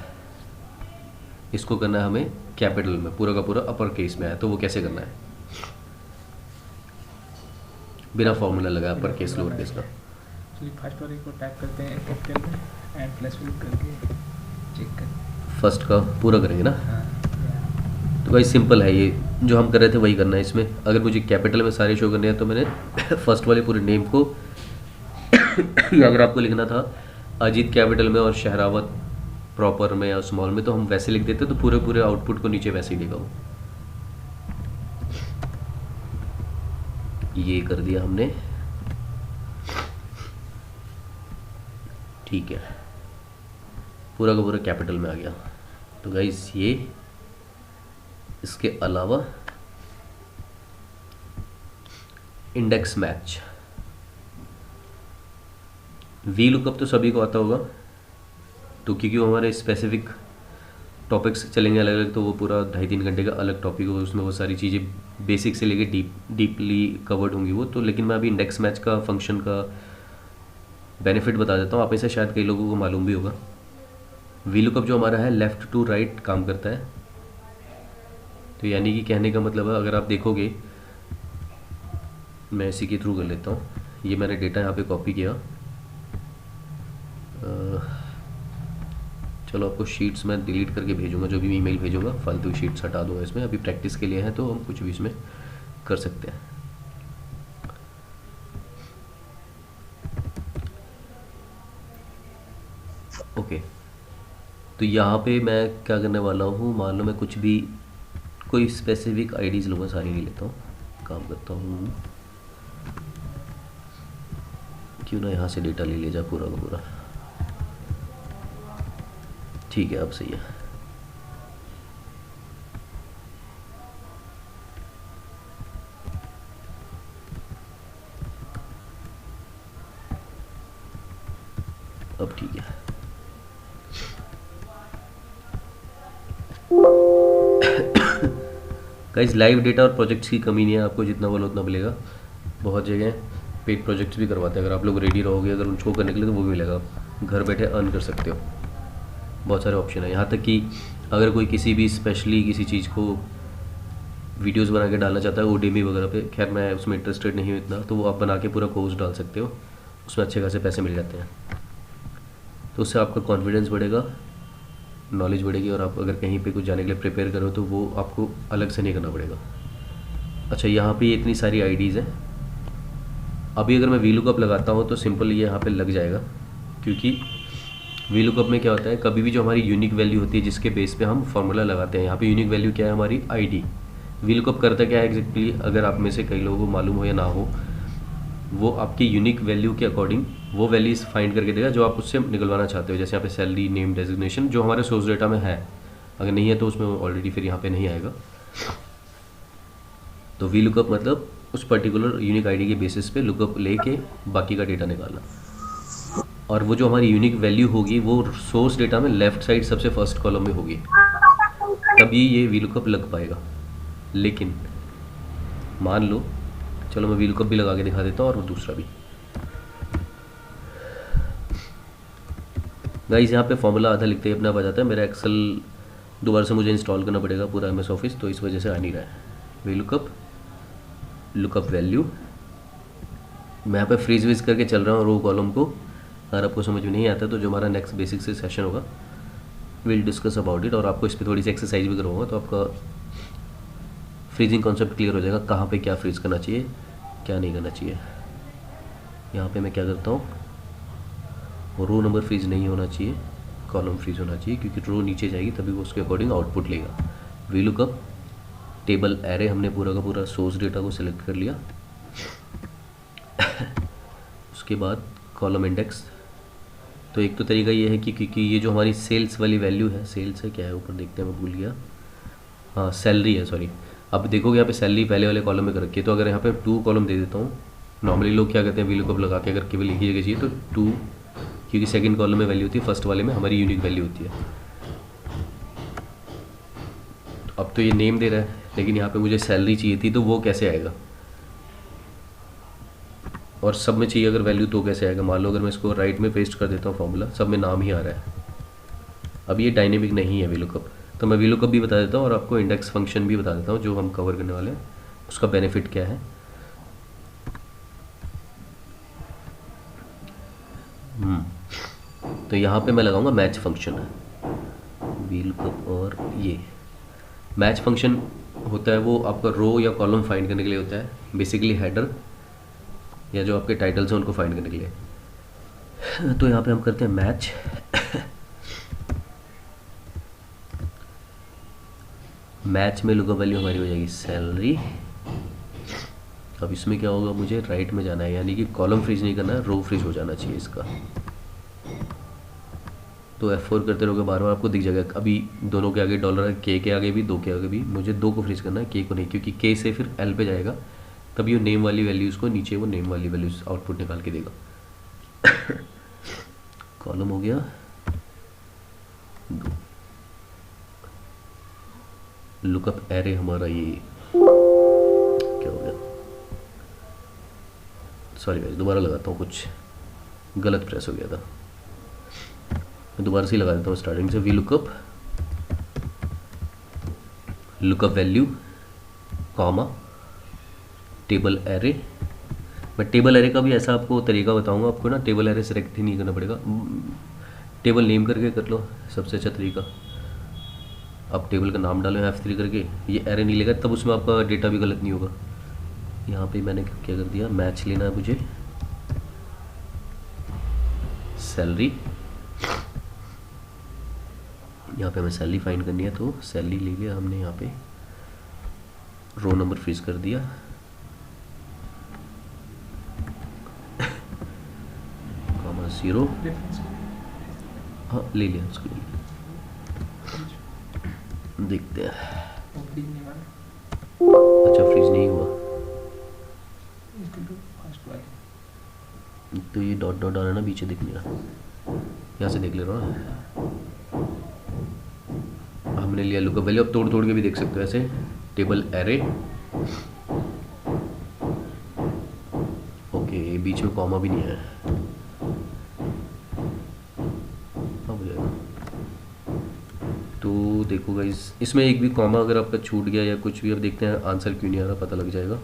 इसको करना है हमें कैपिटल में, पूरा का पूरा अपर केस में है। तो वो कैसे करना है, बिना फॉर्मूला लगाया, अपर केस लोअर केस का। फर्स्ट वाले को टाइप करते हैं कैपिटल में एंड प्लस करके चेक कर, फर्स्ट का पूरा करेंगे ना। हाँ। तो भाई सिंपल है, ये जो हम कर रहे थे वही करना है इसमें। अगर मुझे कैपिटल में सारे शो करने हैं तो मैंने फर्स्ट वाले पूरे नेम को या अगर आपको लिखना था अजीत कैपिटल में और शहरावत प्रॉपर में या स्मॉल में, तो हम वैसे लिख देते तो पूरे पूरे आउटपुट को नीचे वैसे ही देगा वो। ये कर दिया हमने, ठीक है, पूरा का पूरा कैपिटल में आ गया। तो गाइस ये इसके अलावा इंडेक्स मैच, वी लुकअप तो सभी को आता होगा। तो क्योंकि वो हमारे स्पेसिफिक टॉपिक्स चलेंगे अलग अलग, तो वो पूरा 2.5-3 घंटे का अलग टॉपिक हो, उसमें वो सारी चीज़ें बेसिक से लेके डीपली कवर्ड होंगी वो तो। लेकिन मैं अभी इंडेक्स मैच का फंक्शन का बेनिफिट बता देता हूँ, आप में से शायद कई लोगों को मालूम भी होगा। वी लुकअप जो हमारा है लेफ़्ट टू राइट काम करता है। तो यानी कि कहने का मतलब है, अगर आप देखोगे, मैं इसी के थ्रू कर लेता हूँ। ये मैंने डेटा यहाँ पे कॉपी किया, चलो आपको शीट्स मैं डिलीट करके भेजूंगा, जो भी ईमेल भेजूंगा फालतू शीट्स हटा दूंगा इसमें, अभी प्रैक्टिस के लिए है तो हम कुछ भी इसमें कर सकते हैं। ओके, तो यहाँ पे मैं क्या करने वाला हूँ, मान लो मैं कुछ भी कोई स्पेसिफिक आईडीज़ लूँगा, सारी नहीं लेता हूँ, काम करता हूँ क्यों ना यहाँ से डेटा ले लिया जाए पूरा का पूरा। ठीक है, अब सही है। अब ठीक है। गाइस लाइव डेटा और प्रोजेक्ट्स की कमी नहीं है, आपको जितना बोलो उतना मिलेगा। बहुत जगह पेड प्रोजेक्ट्स भी करवाते हैं, अगर आप लोग रेडी रहोगे अगर उनको करने के लिए तो वो भी मिलेगा, आप घर बैठे अर्न कर सकते हो। बहुत सारे ऑप्शन है, यहाँ तक कि अगर कोई किसी भी स्पेशली किसी चीज़ को वीडियोस बना के डालना चाहता है Udemy वगैरह पे, खैर मैं उसमें इंटरेस्टेड नहीं हूँ इतना, तो वो आप बना के पूरा कोर्स डाल सकते हो, उसमें अच्छे खासे पैसे मिल जाते हैं। तो उससे आपका कॉन्फिडेंस बढ़ेगा, नॉलेज बढ़ेगी, और आप अगर कहीं पे कुछ जाने के लिए प्रिपेयर करो तो वो आपको अलग से नहीं करना पड़ेगा। अच्छा, यहाँ पे इतनी सारी आईडीज़ हैं। अभी अगर मैं VLOOKUP लगाता हूँ तो सिंपल ये यहाँ पे लग जाएगा, क्योंकि VLOOKUP में क्या होता है, कभी भी जो हमारी यूनिक वैल्यू होती है जिसके बेस पे हम फॉर्मूला लगाते हैं, यहाँ पे यूनिक वैल्यू क्या है, हमारी आईडी। VLOOKUP करता क्या है एग्जैक्टली, अगर आप में से कई लोगों को मालूम हो या ना हो, वो आपकी यूनिक वैल्यू के अकॉर्डिंग वो वैल्यूज फाइंड करके देगा जो आप उससे निकलवाना चाहते हो। जैसे यहाँ पे सैलरी, नेम, डेजिग्नेशन जो हमारे सोर्स डेटा में है, अगर नहीं है तो उसमें ऑलरेडी फिर यहाँ पे नहीं आएगा। तो VLOOKUP मतलब उस पर्टिकुलर यूनिक आईडी के बेसिस पे लुकअप लेके बाकी का डेटा निकालना, और वो जो हमारी यूनिक वैल्यू होगी वो सोर्स डेटा में लेफ्ट साइड सबसे फर्स्ट कॉलम में होगी, तभी ये VLOOKUP लग पाएगा। लेकिन मान लो, चलो मैं VLOOKUP भी लगा के दिखा देता हूँ और दूसरा भी। गाइस यहाँ पे फॉर्मूला आधा लिखते ही अपना आ जाता है, मेरा एक्सेल दोबारा से मुझे इंस्टॉल करना पड़ेगा पूरा MS ऑफिस, तो इस वजह से आ नहीं रहा है। VLOOKUP, लुकअप वैल्यू, मैं यहाँ पे फ्रीज विज करके चल रहा हूँ रो कॉलम को। अगर आपको समझ में नहीं आता तो जो हमारा नेक्स्ट बेसिक से सेशन होगा विल डिस्कस अबाउट इट, और आपको इस पर थोड़ी सी एक्सरसाइज भी करवाऊंगा, तो आपका फ्रीजिंग कॉन्सेप्ट क्लियर हो जाएगा, कहाँ पे क्या फ्रीज करना चाहिए क्या नहीं करना चाहिए। यहाँ पे मैं क्या करता हूँ, रो नंबर फ्रीज नहीं होना चाहिए, कॉलम फ्रीज होना चाहिए, क्योंकि रो नीचे जाएगी तभी वो उसके अकॉर्डिंग आउटपुट लेगा। VLOOKUP टेबल एरे, हमने पूरा का पूरा सोर्स डेटा को सिलेक्ट कर लिया। उसके बाद कॉलम इंडेक्स, तो एक तो तरीका ये है कि क्योंकि ये जो हमारी सेल्स वाली वैल्यू है, सेल्स है क्या है ऊपर देखते हैं, मैं भूल गया, हाँ सैलरी है, सॉरी। अब देखोगे यहाँ पे सैलरी पहले वाले कॉलम में कर रखी है, तो अगर यहाँ पे 2 कॉलम दे देता हूँ, नॉर्मली लोग क्या कहते हैं VLOOKUP लगा के अगर केवल एक ही जगह चाहिए तो 2, क्योंकि सेकंड कॉलम में वैल्यू होती है, फर्स्ट वाले में हमारी यूनिक वैल्यू होती है। अब तो ये नेम दे रहा है, लेकिन यहाँ पे मुझे सैलरी चाहिए थी, तो वो कैसे आएगा, और सब में चाहिए अगर वैल्यू तो कैसे आएगा। मान लो अगर मैं इसको राइट में पेस्ट कर देता हूँ फॉर्मूला, सब में नाम ही आ रहा है। अब ये डायनेमिक नहीं है VLOOKUP, तो मैं VLOOKUP भी बता देता हूँ और आपको इंडेक्स फंक्शन भी बता देता हूँ जो हम कवर करने वाले हैं, उसका बेनिफिट क्या है। तो यहाँ पे मैं लगाऊंगा मैच फंक्शन, VLOOKUP, और ये मैच फंक्शन होता है वो आपका रो या कॉलम फाइंड करने के लिए होता है, बेसिकली हेडर या जो आपके टाइटल्स हैं उनको फाइंड करने के लिए। तो यहाँ पे हम करते हैं मैच। मैच में लुकअप वैल्यू हमारी हो जाएगी सैलरी। अब इसमें क्या होगा, मुझे राइट में जाना है, यानी कि कॉलम फ्रीज नहीं करना है, रो फ्रीज हो जाना चाहिए इसका। तो F4 करते रहोगे बार बार आपको दिख जाएगा। अभी दोनों के आगे डॉलर है, के आगे भी, 2 के आगे भी, मुझे 2 को फ्रीज करना है, के को नहीं, क्योंकि के से फिर L पे जाएगा, तभी वो नेम वाली वैल्यूज़ को नीचे वो नेम वाली वैल्यूज़ आउटपुट निकाल के देगा। कॉलम हो गया 2, लुकअप एरे हमारा ये क्या हो गया, सॉरी गाइस दोबारा लगाता हूँ, कुछ गलत प्रेस हो गया था, मैं दोबारा से ही लगा देता हूँ स्टार्टिंग से। VLOOKUP, lookup value, comma, table array. मैं टेबल एरे का भी ऐसा आपको तरीका बताऊंगा, आपको ना टेबल एरे सेलेक्ट ही नहीं करना पड़ेगा, टेबल नेम करके कर लो, सबसे अच्छा तरीका। आप टेबल का नाम डालो F3 करके, ये एरर नहीं लेगा, तब उसमें आपका डेटा भी गलत नहीं होगा। यहाँ पे मैंने क्या कर दिया, मैच लेना है मुझे सैलरी, यहाँ पे हमें सैलरी फाइंड करनी है, तो सैलरी ले लिया हमने, यहाँ पे रो नंबर फ्रीज कर दिया, कॉमा 0, रेफरेंस हाँ ले लिया उसको, देखते हैं। ओपनिंग नहीं वाला, अच्छा फ्रीज नहीं हुआ, इक्वल टू फर्स्ट वाले। तो ये डॉट डॉट आ रहा है ना, पीछे दिख नहीं रहा, यहाँ से देख ले रहा हूँ। हमने लिया लुकअप वैल्यू, अब तोड़ तोड़ के भी देख सकते हो ऐसे, टेबल एरे, ओके बीच में कॉमा भी नहीं है, अब हो जाएगा। तो देखो गाइस, इसमें एक भी कॉमा अगर आपका छूट गया या कुछ भी, अब देखते हैं आंसर क्यों नहीं आ रहा, पता लग जाएगा।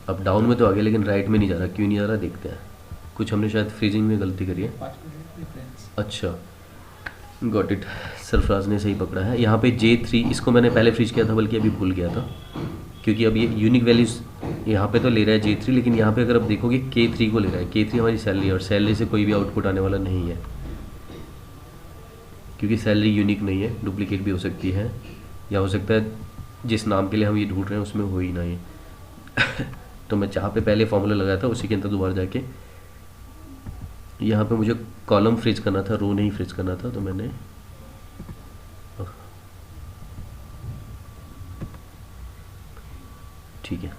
अब डाउन में तो आ गया, लेकिन राइट में नहीं जा रहा, क्यों नहीं आ रहा देखते हैं। कुछ हमने शायद फ्रीजिंग में गलती करी है। रेफरेंस अच्छा गॉट इट, सरफराज ने सही पकड़ा है। यहाँ पे J3 इसको मैंने पहले फ्रीज किया था, बल्कि अभी भूल गया था, क्योंकि अब ये यूनिक वैल्यूज यहाँ पे तो ले रहा है J3, लेकिन यहाँ पे अगर आप देखोगे K3 को ले रहा है। K3 हमारी सैलरी है, और सैलरी से कोई भी आउटपुट आने वाला नहीं है, क्योंकि सैलरी यूनिक नहीं है, डुप्लीकेट भी हो सकती है, या हो सकता है जिस नाम के लिए हम ये ढूंढ रहे हैं उसमें हो ही ना ये। तो मैं जहाँ पे पहले फॉर्मूला लगाया था उसी के अंदर दोबारा जाके, यहाँ पे मुझे कॉलम फ्रीज करना था, रो नहीं फ्रीज करना था, तो मैंने ठीक है।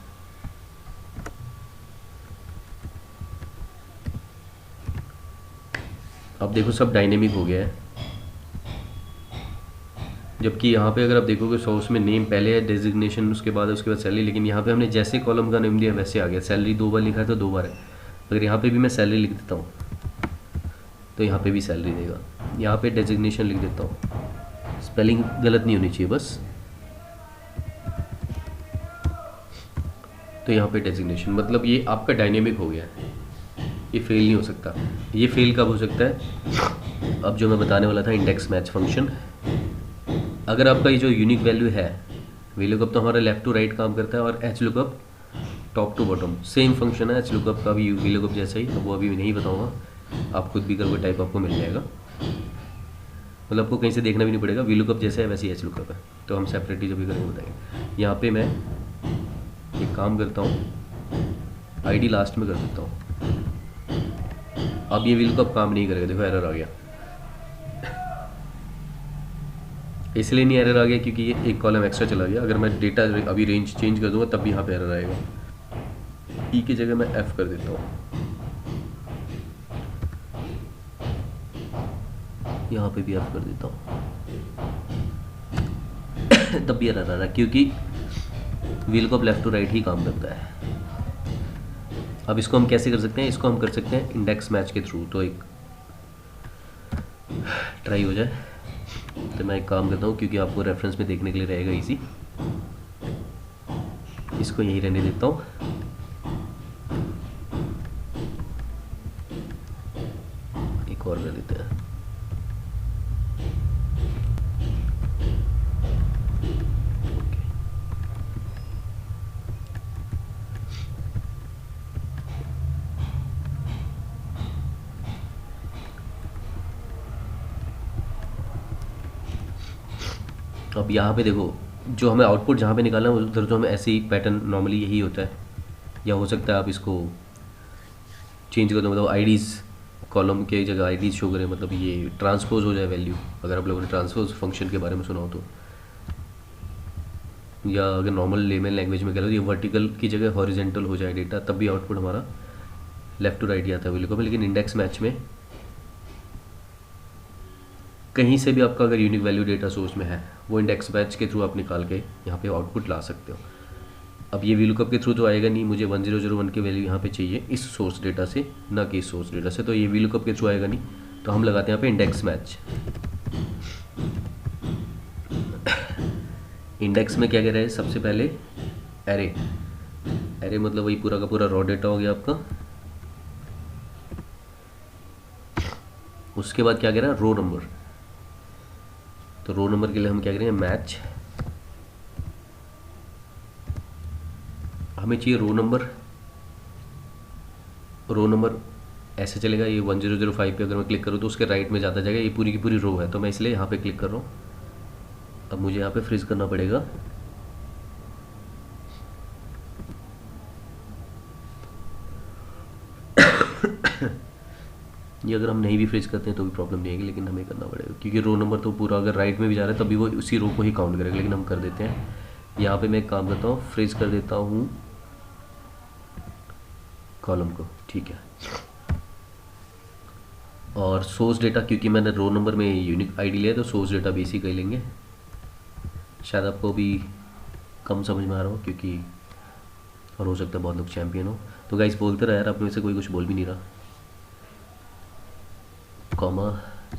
अब देखो सब डायनेमिक हो गया है, जबकि यहाँ पे अगर आप देखोगे सोर्स में नेम पहले है, डेजिग्नेशन उसके बाद है, उसके बाद सैलरी, लेकिन यहाँ पे हमने जैसे कॉलम का नेम दिया वैसे आ गया। सैलरी 2 बार लिखा है तो 2 बार है। अगर यहाँ पे भी मैं सैलरी लिख देता हूँ तो यहाँ पे भी सैलरी देगा, यहाँ पे डेजिग्नेशन लिख देता हूँ, स्पेलिंग गलत नहीं होनी चाहिए बस, तो यहाँ पे डेजिग्नेशन, मतलब ये आपका डायनेमिक हो गया है, ये फेल नहीं हो सकता। ये फेल कब हो सकता है, अब जो मैं बताने वाला था इंडेक्स मैच फंक्शन। अगर आपका ये जो यूनिक वैल्यू है, VLOOKUP तो हमारा लेफ्ट टू राइट काम करता है, और HLOOKUP top to bottom, same function है HLOOKUP का भी VLOOKUP जैसा ही, वो अभी नहीं बताऊँगा, आप खुद भी करोगे टाइप आपको मिल जाएगा, मतलब आपको कहीं से देखना भी नहीं पड़ेगा, VLOOKUP जैसा है वैसे ही HLOOKUP है, तो हम सेपरेटली जब भी करेंगे बताएंगे। यहाँ पे मैं एक काम करता हूँ, ID लास्ट में कर देता हूँ। अब ये VLOOKUP काम नहीं करेगा, देखो एरर आ गया, इसलिए नहीं एरर आ गया क्योंकि ये एक कॉलम एक्स्ट्रा चला गया। अगर मैं डेटा अभी रेंज चेंज कर दूंगा तब भी यहाँ पे एरर आएगा। ई की जगह मैं F कर देता हूँ, यहाँ पे भी F कर देता हूँ, तब भी एरर आ रहा है क्योंकि VLOOKUP लेफ्ट टू राइट ही काम करता है। अब इसको हम कैसे कर सकते हैं, इसको हम कर सकते हैं इंडेक्स मैच के थ्रू, तो एक ट्राई हो जाए। तो मैं एक काम करता हूँ, क्योंकि आपको रेफरेंस में देखने के लिए रहेगा इजी, इसको यहीं रहने देता हूँ। एक और कर देते हैं, अब यहाँ पे देखो जो हमें आउटपुट जहाँ पे निकालना है उधर तो हमें ऐसे ही पैटर्न नॉर्मली यही होता है, या हो सकता है आप इसको चेंज कर दो, मतलब आईडीज़ कॉलम के जगह आईडीज़ शो करें, मतलब ये ट्रांसपोज हो जाए वैल्यू, अगर आप लोगों ने ट्रांसपोज फंक्शन के बारे में सुना हो तो, या अगर नॉर्मल लेमन लैंग्वेज में कह लो ये वर्टिकल की जगह हॉरिजेंटल हो जाए डेटा, तब भी आउटपुट हमारा लेफ्ट टू राइट ही आता है VLOOKUP में। लेकिन इंडेक्स मैच में कहीं से भी आपका अगर यूनिक वैल्यू डेटा सोर्स में है, वो इंडेक्स मैच के थ्रू आप निकाल के यहाँ पे आउटपुट ला सकते हो। अब ये VLOOKUP के थ्रू तो आएगा नहीं, मुझे 1001 की वैल्यू यहाँ पे चाहिए इस सोर्स डेटा से, ना कि इस सोर्स डेटा से, तो ये VLOOKUP के थ्रू आएगा नहीं, तो हम लगाते हैं यहाँ पे इंडेक्स मैच। इंडेक्स में क्या कह रहा है, सबसे पहले एरे, एरे मतलब वही पूरा का पूरा रॉ डेटा हो गया आपका, उसके बाद क्या कह रहा है, रो नंबर। तो रो नंबर के लिए हम क्या करेंगे, मैच, हमें चाहिए रो नंबर। रो नंबर ऐसे चलेगा, ये 1005 पे अगर मैं क्लिक करूँ तो उसके राइट में जाता जाएगा, ये पूरी की पूरी रो है, तो मैं इसलिए यहाँ पे क्लिक कर रहा हूँ। अब मुझे यहाँ पे फ्रीज करना पड़ेगा। ये अगर हम नहीं भी फ्रीज करते हैं तो भी प्रॉब्लम नहीं आएगी, लेकिन हमें करना पड़ेगा क्योंकि रो नंबर तो पूरा अगर राइट में भी जा रहा है तभी वो उसी रो को ही काउंट करेगा, लेकिन हम कर देते हैं। यहाँ पे मैं एक काम करता हूँ, फ्रीज कर देता हूँ कॉलम को, ठीक है। और सोर्स डेटा, क्योंकि मैंने रो नंबर में यूनिक आईडी लिया है तो सोर्स डेटा बेसिक का ही लेंगे। शायद आपको भी कम समझ में आ रहा हो क्योंकि, और हो सकता है बहुत लोग चैंपियन हो। तो गाइस बोलते रहे यार, आप में से कोई कुछ बोल भी नहीं रहा। कॉमा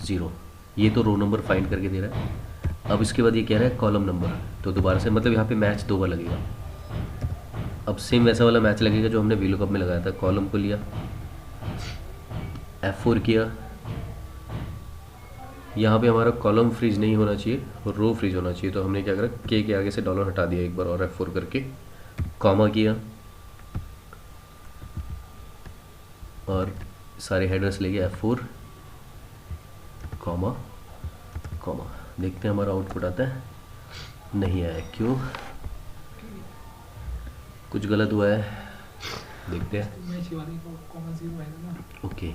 0, ये तो रो नंबर फाइंड करके दे रहा है। अब इसके बाद ये कह रहा है कॉलम नंबर, तो दोबारा से मतलब यहाँ पे मैच 2 बार लगेगा। अब सेम वैसा वाला मैच लगेगा जो हमने वीलुकअप में लगाया था। कॉलम को लिया, F4 किया, यहाँ पे हमारा कॉलम फ्रीज नहीं होना चाहिए, रो फ्रीज होना चाहिए। तो हमने क्या करा, के आगे से डॉलर हटा दिया एक बार और F4 करके, कॉमा किया और सारे हेडर्स ले गए F4 कॉमा कॉमा। देखते हैं हमारा आउटपुट आता है, नहीं आया, क्यों, कुछ गलत हुआ है, देखते हैं। ओके,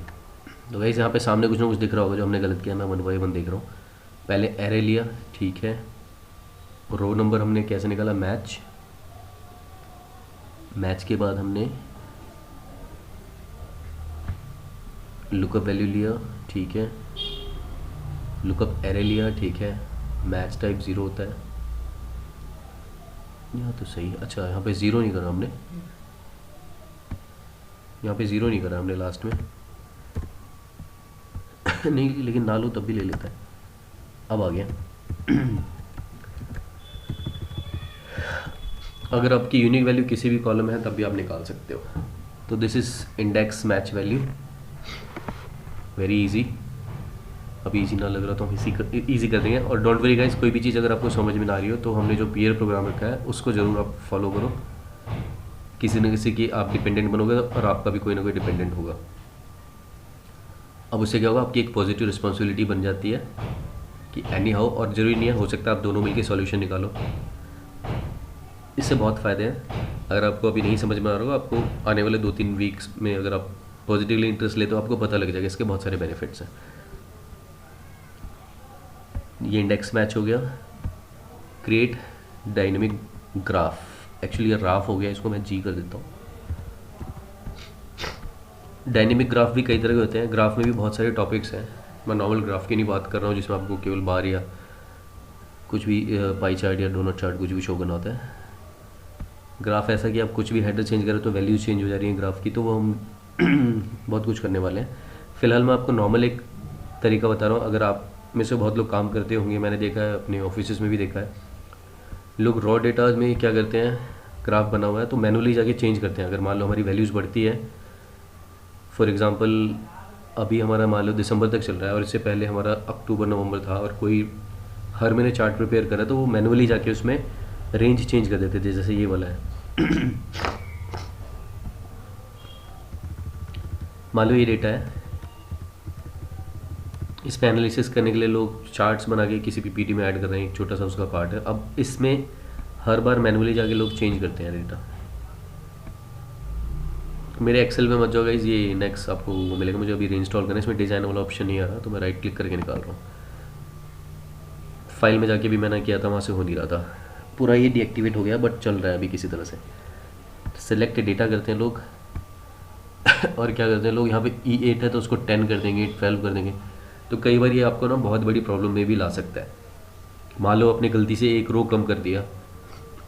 तो गाइस यहाँ पे सामने कुछ ना कुछ दिख रहा होगा जो हमने गलत किया, मैं 1 बाय 1 देख रहा हूँ। पहले एरे लिया, ठीक है, रो नंबर हमने कैसे निकाला, मैच, मैच के बाद हमने लुकअप वैल्यू लिया, ठीक है, लुकअप एरे लिया, ठीक है, मैच टाइप 0 होता है, यहाँ तो सही। अच्छा यहाँ पे 0 नहीं करा हमने, यहाँ पे 0 नहीं करा हमने लास्ट में नहीं, लेकिन ना लो तब भी ले लेता है। अब आ गया अगर आपकी यूनिक वैल्यू किसी भी कॉलम है तब भी आप निकाल सकते हो। तो this is index match value, very easy. अब इजी ना लग रहा तो हम इजी कर देंगे। और डोंट वरी गाइस, कोई भी चीज़ अगर आपको समझ में ना आ रही हो तो हमने जो पीयर प्रोग्राम रखा है उसको ज़रूर आप फॉलो करो। किसी न किसी की आप डिपेंडेंट बनोगे और आपका भी कोई ना कोई डिपेंडेंट होगा। अब उससे क्या होगा, आपकी एक पॉजिटिव रिस्पॉन्सिबिलिटी बन जाती है कि एनी हाउ, और ज़रूरी नहीं है, हो सकता है आप दोनों मिलकर सॉल्यूशन निकालो। इससे बहुत फ़ायदे हैं। अगर आपको अभी नहीं समझ में आ रहा होगा, आपको आने वाले 2-3 वीक्स में अगर आप पॉजिटिवली इंटरेस्ट ले तो आपको पता लग जाएगा, इसके बहुत सारे बेनिफिट्स हैं। ये इंडेक्स मैच हो गया। क्रिएट डायनेमिक ग्राफ, एक्चुअली ये राफ हो गया, इसको मैं जी कर देता हूँ। डायनेमिक ग्राफ भी कई तरह के होते हैं, ग्राफ में भी बहुत सारे टॉपिक्स हैं। मैं नॉर्मल ग्राफ की नहीं बात कर रहा हूँ जिसमें आपको केवल बार या कुछ भी पाई चार्ट या डोनट चार्ट कुछ भी शो करना होता है। ग्राफ ऐसा कि आप कुछ भी हेडर चेंज करें तो वैल्यूज चेंज हो जा रही हैं ग्राफ की, तो वो हम बहुत कुछ करने वाले हैं। फ़िलहाल मैं आपको नॉर्मल एक तरीका बता रहा हूँ। अगर आप में से बहुत लोग काम करते होंगे, मैंने देखा है अपने ऑफिस में भी देखा है, लोग रॉ डेटा में क्या करते हैं, ग्राफ बना हुआ है तो मैनुअली जाके चेंज करते हैं। अगर मान लो हमारी वैल्यूज़ बढ़ती है, फॉर एग्ज़ाम्पल अभी हमारा मान लो दिसंबर तक चल रहा है और इससे पहले हमारा अक्टूबर नवंबर था, और कोई हर महीने चार्ट प्रिपेयर करा तो वो मैनुअली जाके उसमें रेंज चेंज कर देते थे, जैसे ये वाला है मान लो ये डेटा है, इस पे एनालिसिस करने के लिए लोग चार्ट्स बना के किसी पीपीटी में ऐड कर रहे हैं, एक छोटा सा उसका पार्ट है। अब इसमें हर बार मैनुअली जाके लोग चेंज करते हैं डेटा। मेरे एक्सेल में मत जाओ गाइस, ये नेक्स्ट आपको वो मिलेगा। मुझे अभी रीइंस्टॉल करना है, इसमें डिज़ाइन वाला ऑप्शन नहीं आ रहा तो मैं राइट क्लिक करके निकाल रहा हूँ। फाइल में जाके भी मैंने किया था, वहाँ से हो नहीं रहा था, पूरा ये डीएक्टिवेट हो गया, बट चल रहा है अभी किसी तरह से। सेलेक्ट डेटा करते हैं लोग और क्या करते हैं लोग, यहाँ पे E8 है तो उसको 10 कर देंगे, 12 कर देंगे। तो कई बार ये आपको ना बहुत बड़ी प्रॉब्लम में भी ला सकता है। मान लो आपने गलती से एक रो कम कर दिया,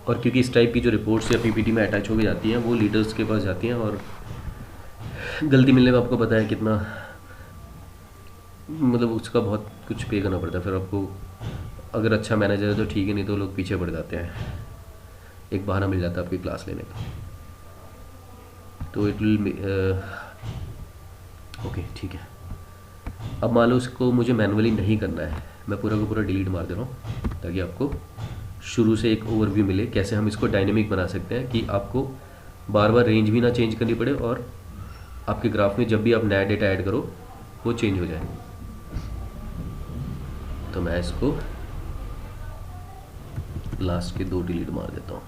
और क्योंकि इस टाइप की जो रिपोर्ट्स या पीपीटी में अटैच होकर जाती हैं वो लीडर्स के पास जाती हैं, और गलती मिलने में आपको पता है कितना, मतलब उसका बहुत कुछ पे करना पड़ता है। फिर आपको अगर अच्छा मैनेजर है तो ठीक है, नहीं तो लोग पीछे पड़ जाते हैं। एक बहाना मिल जाता है आपकी क्लास लेने का। तो इट विल ओके, ठीक है। अब मान लो इसको मुझे मैनुअली नहीं करना है, मैं पूरा का पूरा डिलीट मार दे रहा हूँ ताकि आपको शुरू से एक ओवरव्यू मिले कैसे हम इसको डायनेमिक बना सकते हैं कि आपको बार बार रेंज भी ना चेंज करनी पड़े और आपके ग्राफ में जब भी आप नया डेटा ऐड करो वो चेंज हो जाए। तो मैं इसको लास्ट के 2 डिलीट मार देता हूँ।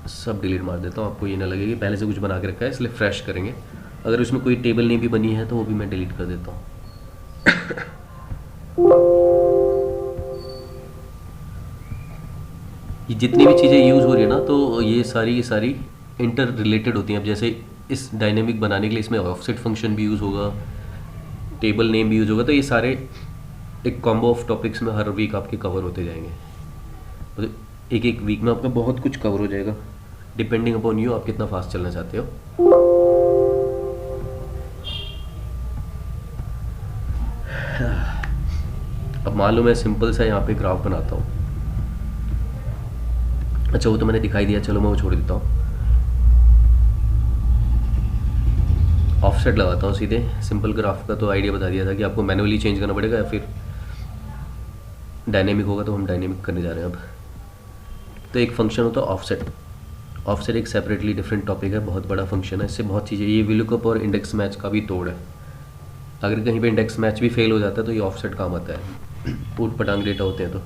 सब डिलीट मार देता हूँ, आपको ये ना लगे कि पहले से कुछ बना के रखा है, इसलिए फ्रेश करेंगे। अगर उसमें कोई टेबल नहीं भी बनी है तो वो भी मैं डिलीट कर देता हूँ। ये जितनी भी चीज़ें यूज़ हो रही है ना, तो ये सारी की सारी इंटर रिलेटेड होती हैं। अब जैसे इस डायनेमिक बनाने के लिए इसमें ऑफसेट फंक्शन भी यूज़ होगा, टेबल नेम भी यूज़ होगा, तो ये सारे एक कॉम्बो ऑफ टॉपिक्स में हर वीक आपके कवर होते जाएंगे। तो एक एक वीक में आपका बहुत कुछ कवर हो जाएगा, डिपेंडिंग अपॉन यू आप कितना फास्ट चलना चाहते हो। अब मान लो मैं सिंपल सा यहाँ पे ग्राफ बनाता हूँ। अच्छा वो तो मैंने दिखाई दिया, चलो मैं वो छोड़ देता हूँ। ऑफसेट लगाता हूँ सीधे। सिंपल ग्राफ का तो आइडिया बता दिया था कि आपको मैनुअली चेंज करना पड़ेगा या फिर डायनेमिक होगा, तो हम डायनेमिक करने जा रहे हैं अब। तो एक फंक्शन होता है ऑफसेट। ऑफसेट एक सेपरेटली डिफरेंट टॉपिक है, बहुत बड़ा फंक्शन है, इससे बहुत चीज़ें, ये VLOOKUP और इंडेक्स मैच का भी तोड़ है। अगर कहीं पे इंडेक्स मैच भी फेल हो जाता है तो ये ऑफसेट काम आता है, ऊट पटांग डेटा होते हैं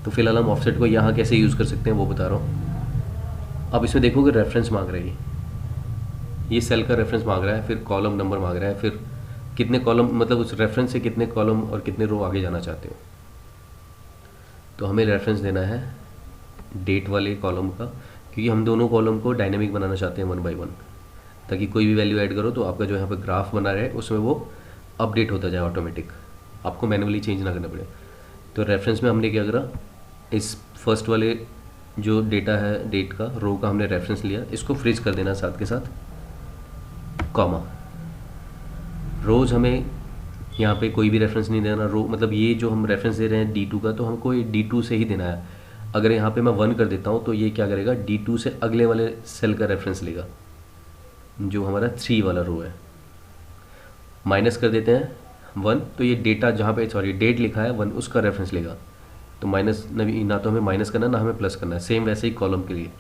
तो फिलहाल हम ऑफसेट को यहाँ कैसे यूज़ कर सकते हैं वो बता रहा हूँ। अब इसमें देखोगे रेफरेंस मांग रहा है, ये सेल का रेफरेंस मांग रहा है, फिर कॉलम नंबर मांग रहा है, फिर कितने कॉलम, मतलब उस रेफरेंस से कितने कॉलम और कितने रो आगे जाना चाहते हो। तो हमें रेफरेंस देना है डेट वाले कॉलम का, क्योंकि हम दोनों कॉलम को डायनेमिक बनाना चाहते हैं 1 by 1, ताकि कोई भी वैल्यू ऐड करो तो आपका जो यहाँ पे ग्राफ बना रहा है उसमें वो अपडेट होता जाए ऑटोमेटिक, आपको मैनुअली चेंज ना करना पड़े। तो रेफरेंस में हमने क्या करा, इस फर्स्ट वाले जो डेटा है डेट का रो का हमने रेफरेंस लिया, इसको फ्रीज कर देना साथ के साथ कॉमा। रोज़ हमें यहाँ पे कोई भी रेफरेंस नहीं देना, रो मतलब ये जो हम रेफरेंस दे रहे हैं D2 का, तो हमको ये D2 से ही देना है। अगर यहाँ पे मैं 1 कर देता हूँ तो ये क्या करेगा, D2 से अगले वाले सेल का रेफरेंस लेगा जो हमारा 3 वाला रो है। माइनस कर देते हैं 1, तो ये डेटा जहाँ पे डेट लिखा है 1 उसका रेफरेंस लेगा। तो माइनस ना तो हमें माइनस करना है ना हमें प्लस करना है, सेम वैसे ही कॉलम के लिए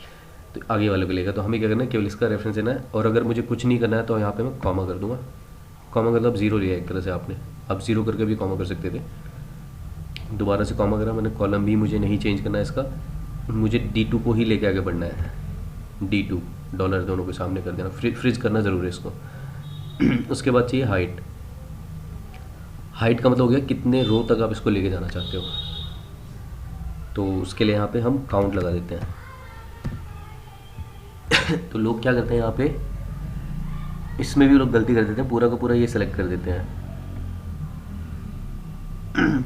तो आगे वाले को लेगा। तो हमें क्या करना है, केवल इसका रेफरेंस देना है। और अगर मुझे कुछ नहीं करना है तो यहाँ पे मैं कॉमा कर दूंगा। कॉमा मतलब 0 लिया एक तरह से आपने, अब 0 करके भी कॉमा कर सकते थे। दोबारा से कॉमा करा मैंने, कॉलम भी मुझे नहीं चेंज करना है इसका, मुझे D2 को ही लेके आगे बढ़ना है। D2 डॉलर दोनों के सामने कर देना, फ्रीज करना ज़रूर है इसको। उसके बाद चाहिए हाइट। हाइट का मतलब हो गया कितने रो तक आप इसको लेके जाना चाहते हो। तो उसके लिए यहाँ पे हम काउंट लगा देते हैं। तो लोग क्या करते हैं यहाँ पे, इसमें भी लोग गलती कर देते हैं, पूरा का पूरा ये सेलेक्ट कर देते हैं।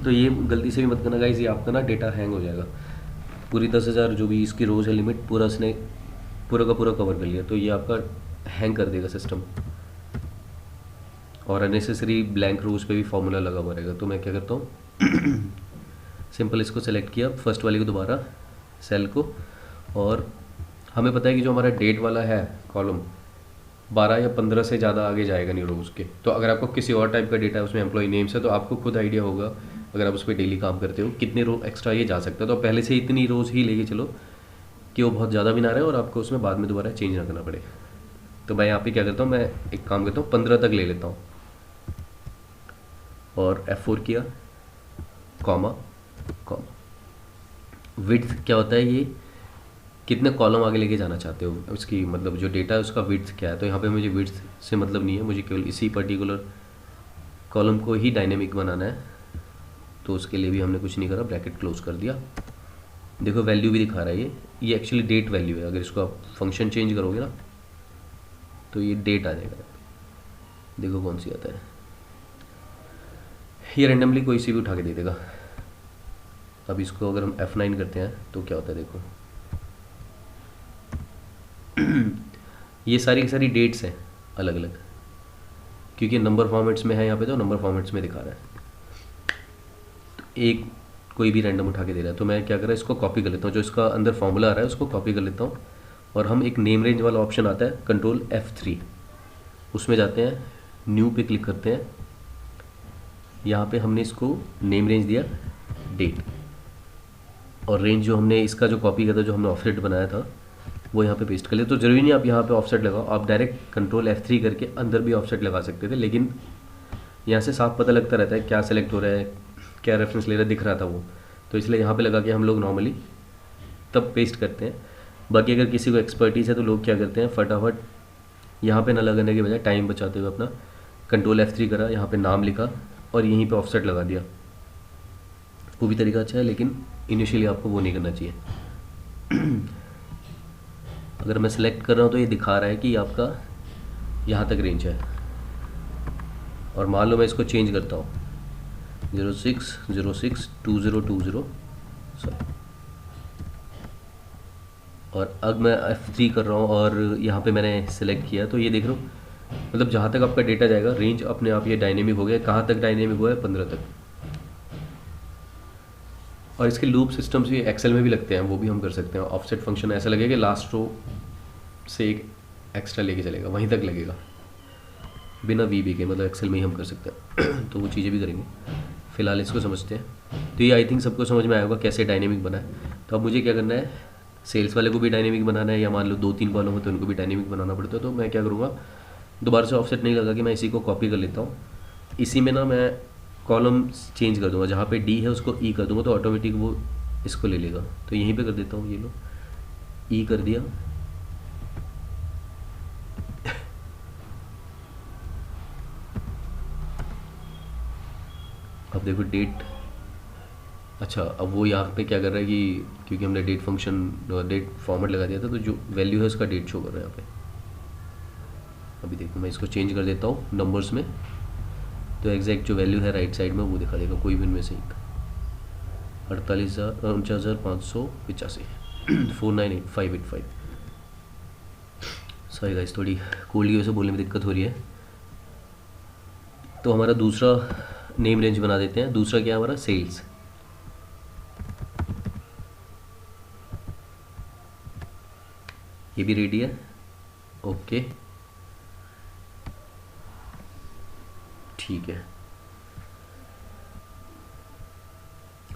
तो ये गलती से भी मत करना गाइस, ये आपका ना डेटा हैंग हो जाएगा। पूरी 10,000 जो भी इसकी रोज़ है लिमिट, पूरा इसने पूरा का पूरा कवर कर लिया, तो ये आपका हैंग कर देगा सिस्टम। और अननेसेसरी ब्लैंक रोज पे भी फॉर्मूला लगा हुआ रहेगा। तो मैं क्या करता हूँ, सिंपल इसको सेलेक्ट किया, फर्स्ट वाले को दोबारा सेल को, और हमें पता है कि जो हमारा डेट वाला है कॉलम 12 या 15 से ज़्यादा आगे जाएगा नहीं रोज़ के। तो अगर आपको किसी और टाइप का डेटा है उसमें एम्प्लॉय नेम्स है, तो आपको खुद आइडिया होगा अगर आप उस पर डेली काम करते हो कितने रो एक्स्ट्रा ये जा सकता है। तो पहले से इतनी रोज़ ही लेके चलो कि वो बहुत ज़्यादा भी ना रहे और आपको उसमें बाद में दोबारा चेंज ना करना पड़े। तो मैं यहाँ पे क्या करता हूँ, मैं एक काम करता हूँ 15 तक ले लेता हूँ और F4 किया, कॉमा कॉमा। विड्थ क्या होता है, ये कितने कॉलम आगे लेके जाना चाहते हो, उसकी मतलब जो डेटा है उसका विड्थ क्या है। तो यहाँ पे मुझे विड्थ से मतलब नहीं है, मुझे केवल इसी पर्टिकुलर कॉलम को ही डायनेमिक बनाना है। तो उसके लिए भी हमने कुछ नहीं करा, ब्रैकेट क्लोज कर दिया। देखो वैल्यू भी दिखा रहा है, ये एक्चुअली डेट वैल्यू है। अगर इसको आप फंक्शन चेंज करोगे ना तो ये डेट आ जाएगा। देखो कौन सी आता है, ये रैंडमली कोई सी भी उठा के दे देगा। अब इसको अगर हम F9 करते हैं तो क्या होता है, देखो ये सारी की सारी डेट्स हैं अलग अलग, क्योंकि नंबर फॉर्मेट्स में है यहाँ पे, तो नंबर फॉर्मेट्स में दिखा रहा है। तो एक कोई भी रैंडम उठा के दे रहा है, तो मैं क्या कर रहा है, इसको कॉपी कर लेता हूँ, जो इसका अंदर फॉर्मूला आ रहा है उसको कॉपी कर लेता हूँ। और हम एक नेम रेंज वाला ऑप्शन आता है, कंट्रोल F3, उसमें जाते हैं, न्यू पे क्लिक करते हैं। यहाँ पे हमने इसको नेम रेंज दिया डेट, और रेंज जो हमने इसका जो कॉपी किया था, जो हमने ऑफसेट बनाया था, वो यहाँ पे पेस्ट कर लिया। तो ज़रूरी नहीं आप यहाँ पे ऑफसेट लगाओ, आप डायरेक्ट कंट्रोल F3 करके अंदर भी ऑफसेट लगा सकते थे, लेकिन यहाँ से साफ पता लगता रहता है क्या सेलेक्ट हो रहा है, क्या रेफरेंस ले रहा है, दिख रहा था वो, तो इसलिए यहाँ पे लगा के हम लोग नॉर्मली तब पेस्ट करते हैं। बाकी अगर किसी को एक्सपर्टीज़ है तो लोग क्या करते हैं, फटाफट यहाँ पे ना लगाने के बजाय टाइम बचाते हुए अपना कंट्रोल F3 करा, यहाँ पे नाम लिखा और यहीं पे ऑफसेट लगा दिया। वो भी तरीका अच्छा है, लेकिन इनिशियली आपको वो नहीं करना चाहिए। अगर मैं सेलेक्ट कर रहा हूँ तो ये दिखा रहा है कि आपका यहाँ तक रेंज है, और मान लो मैं इसको चेंज करता हूँ 06062020 सॉरी, और अब मैं F3 कर रहा हूँ और यहाँ पे मैंने सेलेक्ट किया, तो ये देख रहा हूँ मतलब जहाँ तक आपका डेटा जाएगा रेंज अपने आप ये डायनेमिक हो गया। कहाँ तक डायनेमिक हुआ है, 15 तक। और इसके लूप सिस्टम्स भी एक्सेल में भी लगते हैं, वो भी हम कर सकते हैं। ऑफसेट फंक्शन ऐसा लगेगा कि लास्ट रो से एक एक्स्ट्रा लेके चलेगा, वहीं तक लगेगा बिना VB के, मतलब एक्सेल में ही हम कर सकते हैं। तो वो चीज़ें भी करेंगे, फिलहाल इसको समझते हैं। तो ये आई थिंक सबको समझ में आया होगा कैसे डायनेमिक बना है। तो अब मुझे क्या करना है, सेल्स वाले को भी डायनेमिक बनाना है, या मान लो 2-3 कॉलम हो तो उनको भी डायनेमिक बनाना पड़ता है। तो मैं क्या करूँगा, दोबारा से ऑफसेट नहीं लगा कि मैं इसी को कॉपी कर लेता हूँ। इसी में ना मैं कॉलम चेंज कर दूँगा, जहाँ पे D है उसको E कर दूँगा, तो ऑटोमेटिक वो इसको ले लेगा। तो यहीं पे कर देता हूँ, ये लो E कर दिया। अब देखो डेट, अच्छा अब वो यहाँ पे क्या कर रहा है कि क्योंकि हमने डेट फंक्शन डेट फॉर्मेट लगा दिया था, तो जो वैल्यू है उसका डेट शो कर रहा है यहाँ पे। अभी देखो मैं इसको चेंज कर देता हूँ नंबर्स में, तो एग्जैक्ट जो वैल्यू है राइट साइड में वो दिखा देगा, कोई भी इनमें से एक 49,585 498585। सॉरी गाइस, थोड़ी कोल्ड की वजह से बोलने में दिक्कत हो रही है। तो हमारा दूसरा नेम रेंज बना देते हैं। दूसरा क्या है हमारा, सेल्स। ये भी रेडी है, ओके ठीक है।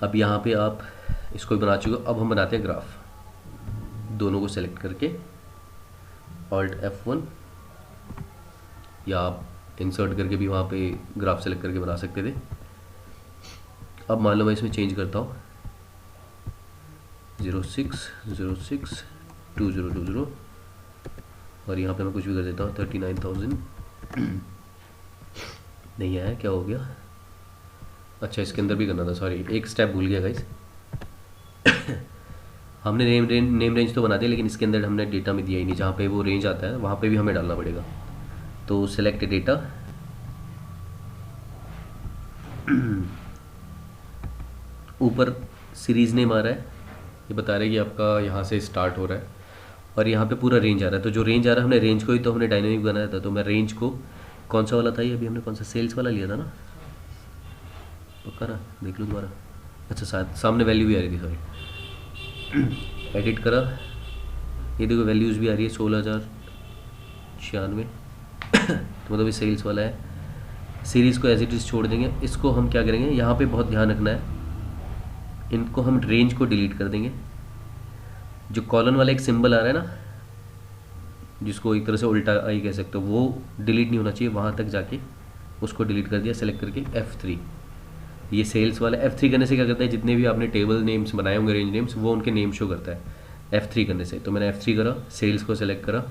अब यहाँ पे आप इसको बना चुके हो। अब हम बनाते हैं ग्राफ। दोनों को सेलेक्ट करके Alt F1, या आप इंसर्ट करके भी वहाँ पे ग्राफ सेलेक्ट करके बना सकते थे। अब मान लो मैं इसमें चेंज करता हूँ 06062020, और यहाँ पे मैं कुछ भी कर देता हूँ 39,000। नहीं आया, क्या हो गया, अच्छा इसके अंदर भी करना था, सॉरी एक स्टेप भूल गया गाइस। हमने नेम रेंज तो बना दिया, लेकिन इसके अंदर हमने डेटा में दिया ही नहीं। जहाँ पे वो रेंज आता है वहाँ पे भी हमें डालना पड़ेगा। तो सेलेक्ट डेटा, ऊपर सीरीज़ नेम आ रहा है, ये बता रहा है कि आपका यहाँ से स्टार्ट हो रहा है, और यहाँ पे पूरा रेंज आ रहा है। तो जो रेंज आ रहा है, हमने रेंज को ही तो हमने डायनेमिक बनाया था। तो मैं रेंज को, कौन सा वाला था ये, अभी हमने कौन सा सेल्स वाला लिया था ना, पक्का ना, देख लो दोबारा। अच्छा शायद सामने वैल्यू भी आ रही थी, सॉरी। एडिट करा, ये देखो वैल्यूज़ भी आ रही है 16,096। तो मतलब ये सेल्स वाला है। सीरीज़ को एज इट इज़ छोड़ देंगे। इसको हम क्या करेंगे, यहाँ पे बहुत ध्यान रखना है, इनको हम रेंज को डिलीट कर देंगे। जो कॉलन वाला एक सिंबल आ रहा है ना, जिसको एक तरह से उल्टा आई कह सकते हो, वो डिलीट नहीं होना चाहिए। वहाँ तक जाके उसको डिलीट कर दिया, सेलेक्ट करके F3। ये सेल्स वाला F3 करने से क्या करता है, जितने भी आपने टेबल नेम्स बनाए होंगे, रेंज नेम्स, वो उनके नेम शो करता है F3 करने से। तो मैंने F3 करा, सेल्स को सेलेक्ट करा,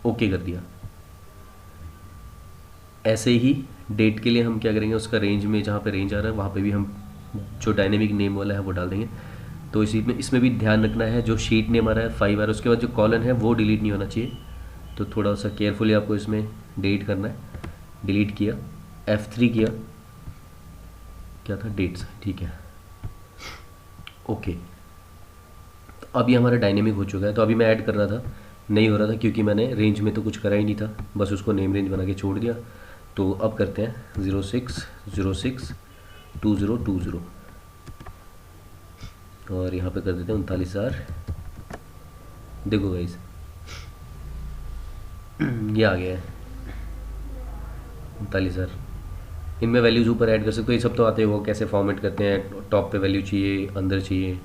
ओके कर दिया। ऐसे ही डेट के लिए हम क्या करेंगे, उसका रेंज में जहाँ पे रेंज आ रहा है वहाँ पे भी हम जो डायनेमिक नेम वाला है वो डाल देंगे। तो इसमें भी ध्यान रखना है, जो शीट नेम आ रहा है 5 आ रहा है, उसके बाद जो कॉलन है वो डिलीट नहीं होना चाहिए। तो थोड़ा सा केयरफुली आपको इसमें डिलीट करना है। डिलीट किया, F3 किया, क्या था, डेट्स, ठीक है, ओके। तो अब ये हमारा डायनेमिक हो चुका है। तो अभी मैं ऐड कर रहा था, नहीं हो रहा था क्योंकि मैंने रेंज में तो कुछ करा ही नहीं था, बस उसको नेम रेंज बना के छोड़ दिया। तो अब करते हैं 06062020, और यहाँ पे कर देते हैं 39,000। देखो गाइस ये आ गया है। 39,000। इनमें वैल्यूज़ ऊपर ऐड कर सकते हो, ये सब तो आते हो कैसे फॉर्मेट करते हैं, टॉप पे वैल्यू चाहिए, अंदर चाहिए।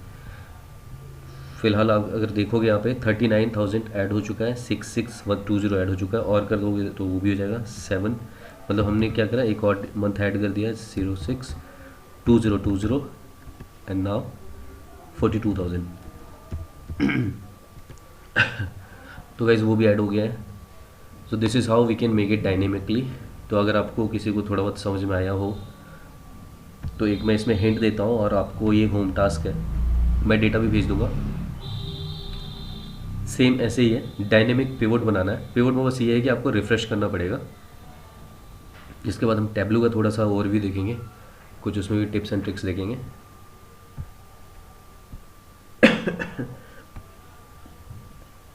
फिलहाल आप अगर देखोगे यहाँ पे 39,000 ऐड हो चुका है, 66,120 ऐड हो चुका है, और कर दोगे तो वो भी हो जाएगा 7। मतलब हमने क्या करा, एक और मंथ ऐड कर दिया 062020 एंड नाउ 42,000। तो गाइज वो भी ऐड हो गया है। So this is how we can make it dynamically. तो अगर आपको किसी को थोड़ा बहुत समझ में आया हो तो एक मैं इसमें हिंट देता हूँ, और आपको ये होम टास्क है, मैं डेटा भी भेज दूंगा। सेम ऐसे ही है, डायनेमिक पिवोट बनाना है। पिवोट में बस ये है कि आपको रिफ़्रेश करना पड़ेगा। इसके बाद हम टैब्लू का थोड़ा सा ओवरव्यू देखेंगे, कुछ उसमें भी टिप्स एंड ट्रिक्स देखेंगे।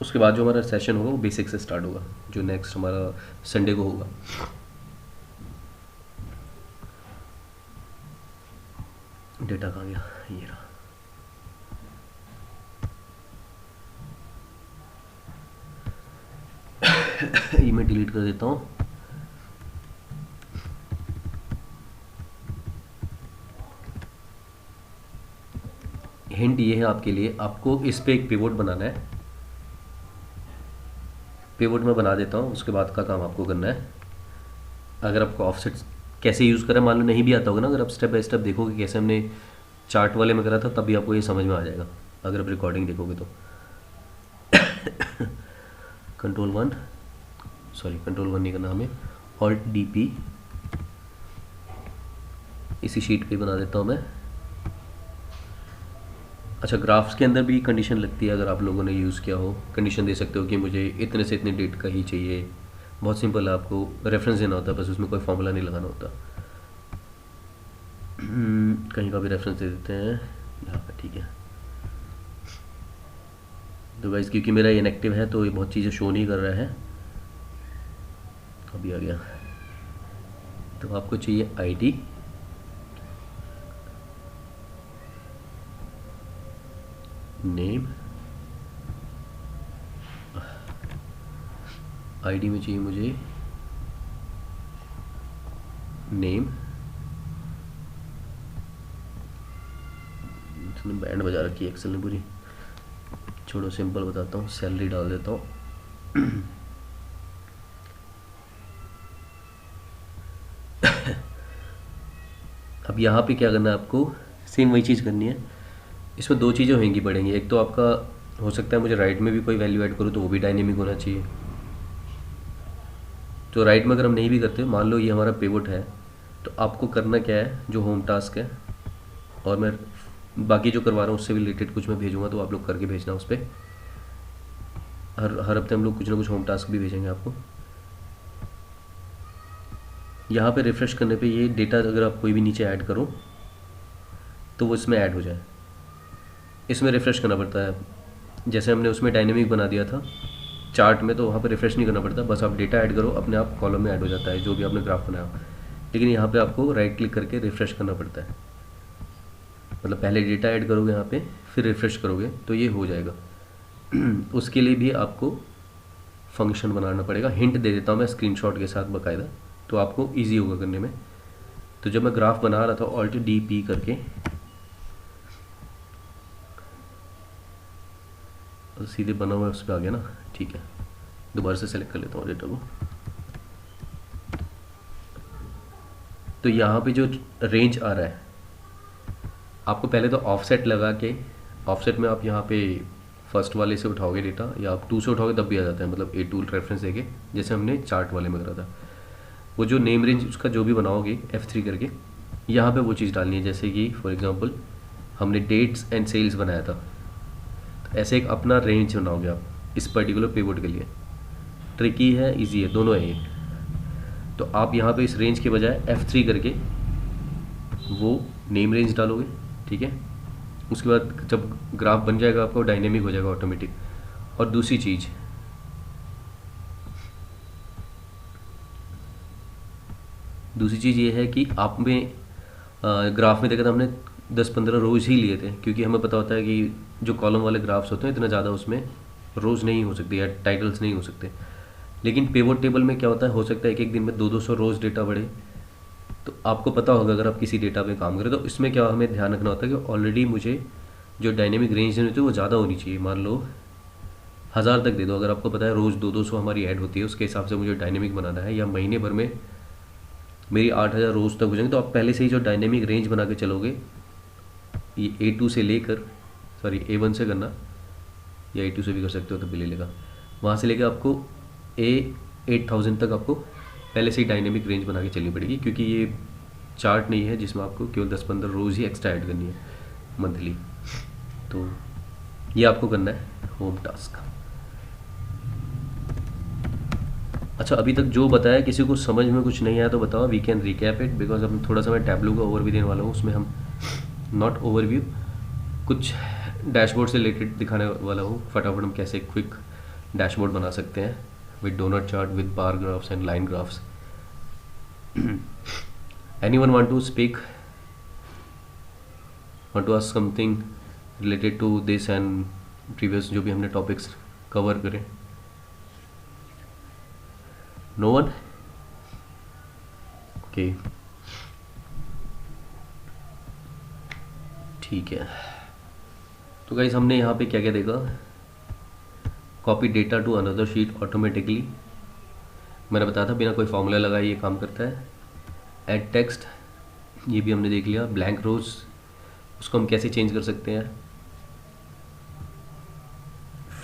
उसके बाद जो हमारा सेशन होगा वो बेसिक से स्टार्ट होगा, जो नेक्स्ट हमारा संडे को होगा। डेटा कहाँ गया, ये रहा। ये मैं डिलीट कर देता हूँ। हिंट ये है आपके लिए, आपको इस पे एक पिवोट बनाना है। पिवोट में बना देता हूँ, उसके बाद का काम आपको करना है। अगर आपको ऑफसेट कैसे यूज़ करें मान लो नहीं भी आता होगा ना, अगर आप स्टेप बाय स्टेप देखोगे कैसे हमने चार्ट वाले में करा था, तभी आपको ये समझ में आ जाएगा अगर आप रिकॉर्डिंग देखोगे तो। कंट्रोल 1 नहीं करना हमें, ऑल्ट DP, इसी शीट पे बना देता हूँ मैं। अच्छा, ग्राफ्स के अंदर भी कंडीशन लगती है, अगर आप लोगों ने यूज़ किया हो कंडीशन दे सकते हो कि मुझे इतने से इतने डेट का ही चाहिए। बहुत सिंपल है, आपको रेफरेंस देना होता है बस, उसमें कोई फॉर्मूला नहीं लगाना होता। कहीं का भी रेफरेंस दे देते हैं यहाँ पे, ठीक है। तो गाइस क्योंकि मेरा इनएक्टिव है तो ये बहुत चीज़ें शो नहीं कर रहा है। अभी आ गया। तो आपको चाहिए ID, नेम, ID में चाहिए मुझे नेम, इसने बैंड बजा रखी है एक्सेल ने पूरी, छोड़ो सिंपल बताता हूँ, सैलरी डाल देता हूँ। अब यहाँ पे क्या करना है आपको, सेम वही चीज़ करनी है। इसमें दो चीज़ें होंगी पड़ेंगी, एक तो आपका हो सकता है मुझे राइट में भी कोई वैल्यू ऐड करूँ तो वो भी डायनेमिक होना चाहिए। तो राइट में अगर हम नहीं भी करते, मान लो ये हमारा पिवट है, तो आपको करना क्या है, जो होम टास्क है, और मैं बाकी जो करवा रहा हूँ उससे भी रिलेटेड कुछ मैं भेजूँगा तो आप लोग करके भेजना उस पर। हर हफ्ते हम लोग कुछ ना कुछ होम टास्क भी भेजेंगे आपको। यहाँ पे रिफ़्रेश करने पे ये डेटा अगर आप कोई भी नीचे ऐड करो तो वो इसमें ऐड हो जाए। इसमें रिफ़्रेश करना पड़ता है, जैसे हमने उसमें डायनेमिक बना दिया था चार्ट में, तो वहाँ पे रिफ़्रेश नहीं करना पड़ता, बस आप डेटा ऐड करो अपने आप कॉलम में ऐड हो जाता है जो भी आपने ग्राफ बनाया। लेकिन यहाँ पे आपको राइट क्लिक करके रिफ़्रेश करना पड़ता है, मतलब पहले डेटा ऐड करोगे यहाँ पे फिर रिफ़्रेश करोगे तो ये हो जाएगा। उसके लिए भी आपको फंक्शन बनाना पड़ेगा, हिंट दे देता हूँ मैं स्क्रीनशॉट के साथ बाकायदा, तो आपको ईजी होगा करने में। तो जब मैं ग्राफ बना रहा था ऑल्ट DP करके, तो सीधे बना हुआ उस पर आ गया ना, ठीक है। दोबारा से सेलेक्ट कर लेता हूँ डेटा को। तो यहाँ पे जो रेंज आ रहा है, आपको पहले तो ऑफसेट लगा के, ऑफसेट में आप यहाँ पे फर्स्ट वाले से उठाओगे डेटा, या आप 2 से उठाओगे तब भी आ जाता है, मतलब A2 रेफरेंस देके, जैसे हमने चार्ट वाले में करा था। वो जो नेम रेंज उसका जो भी बनाओगे F3 करके, यहाँ पे वो चीज़ डालनी है। जैसे कि फॉर एग्जांपल हमने डेट्स एंड सेल्स बनाया था, तो ऐसे एक अपना रेंज बनाओगे आप इस पर्टिकुलर पिवट के लिए। ट्रिकी है, इजी है, दोनों है ये। तो आप यहाँ पे इस रेंज के बजाय F3 करके वो नेम रेंज डालोगे, ठीक है। उसके बाद जब ग्राफ बन जाएगा आपको डायनेमिक हो जाएगा ऑटोमेटिक। और दूसरी चीज़, ये है कि आप में ग्राफ में देखा था हमने 10-15 रोज़ ही लिए थे, क्योंकि हमें पता होता है कि जो कॉलम वाले ग्राफ्स होते हैं इतना ज़्यादा उसमें रोज़ नहीं हो सकती या टाइटल्स नहीं हो सकते। लेकिन पिवट टेबल में क्या होता है, हो सकता है एक एक दिन में 200 रोज़ डेटा बढ़े। तो आपको पता होगा अगर आप किसी डेटा पे काम करें तो इसमें क्या हमें ध्यान रखना होता है कि ऑलरेडी मुझे जो डायनेमिक रेंज होती है वो ज़्यादा होनी चाहिए। मान लो 1000 तक दे दो, अगर आपको पता है रोज़ 200 हमारी ऐड होती है, उसके हिसाब से मुझे डायनेमिक बनाना है, या महीने भर में मेरी 8000 रोज़ तक हो जाएंगे, तो आप पहले से ही जो डायनेमिक रेंज बना के चलोगे, ये A2 से लेकर, सॉरी A1 से करना, या A2 से भी कर सकते हो तो भी ले लेगा, वहाँ से लेकर आपको A8000 तक आपको पहले से ही डायनेमिक रेंज बना के चलनी पड़ेगी, क्योंकि ये चार्ट नहीं है जिसमें आपको केवल 10-15 रोज़ ही एक्स्ट्रा ऐड करनी है मंथली। तो ये आपको करना है होम टास्क। अच्छा, अभी तक जो बताया किसी को समझ में कुछ नहीं आया तो बताओ, we can recap it, because अब थोड़ा सा मैं टैब्लू का ओवरव्यू देने वाला हूँ, उसमें हम नॉट ओवरव्यू, कुछ डैशबोर्ड से रिलेटेड दिखाने वाला हूँ। फटाफट हम कैसे क्विक डैशबोर्ड बना सकते हैं with donut chart, with bar graphs and line graphs. Anyone want to speak, want to ask something related to this and previous जो भी हमने टॉपिक्स कवर करें? No one? ओके, ठीक है। तो गाइस हमने यहाँ पे क्या क्या देखा? Copy data to another sheet automatically, मैंने बताया था बिना कोई फॉर्मूला लगाए ये काम करता है। ऐड टेक्स्ट, ये भी हमने देख लिया। ब्लैंक रोज, उसको हम कैसे चेंज कर सकते हैं।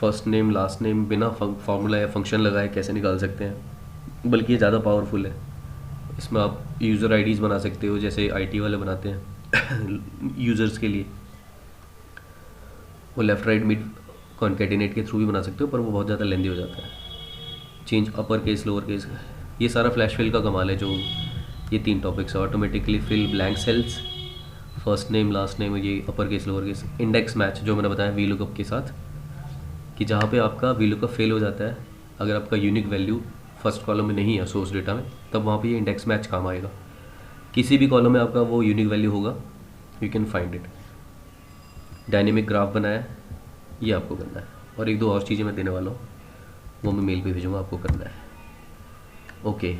फर्स्ट नेम लास्ट नेम बिना फॉर्मूला या फंक्शन लगाए कैसे निकाल सकते हैं, बल्कि ये ज़्यादा पावरफुल है। इसमें आप यूज़र आईडीज़ बना सकते हो, जैसे आईटी वाले बनाते हैं यूज़र्स के लिए। वो लेफ़्ट राइट मिड कॉन्केटिनेट के थ्रू भी बना सकते हो, पर वो बहुत ज़्यादा लेंदी हो जाता है। चेंज अपर केस लोअर केस, ये सारा फ्लैश फिल का कमाल है। जो ये 3 टॉपिक्स है, automatically fill blank cells, first name last name, ये upper case lower case. Index match जो मैंने बताया वी लुकअप के साथ, कि जहाँ पे आपका वी लुकअप फेल हो जाता है, अगर आपका यूनिक वैल्यू फर्स्ट कॉलम में नहीं है सोर्स डेटा में, तब वहाँ पे ये इंडेक्स मैच काम आएगा। किसी भी कॉलम में आपका वो यूनिक वैल्यू होगा, you can find it. Dynamic graph बनाया, ये आपको करना है। और 1-2 और चीज़ें मैं देने वाला हूँ, वो मैं मेल पे भेजूँगा, आपको करना है। ओके,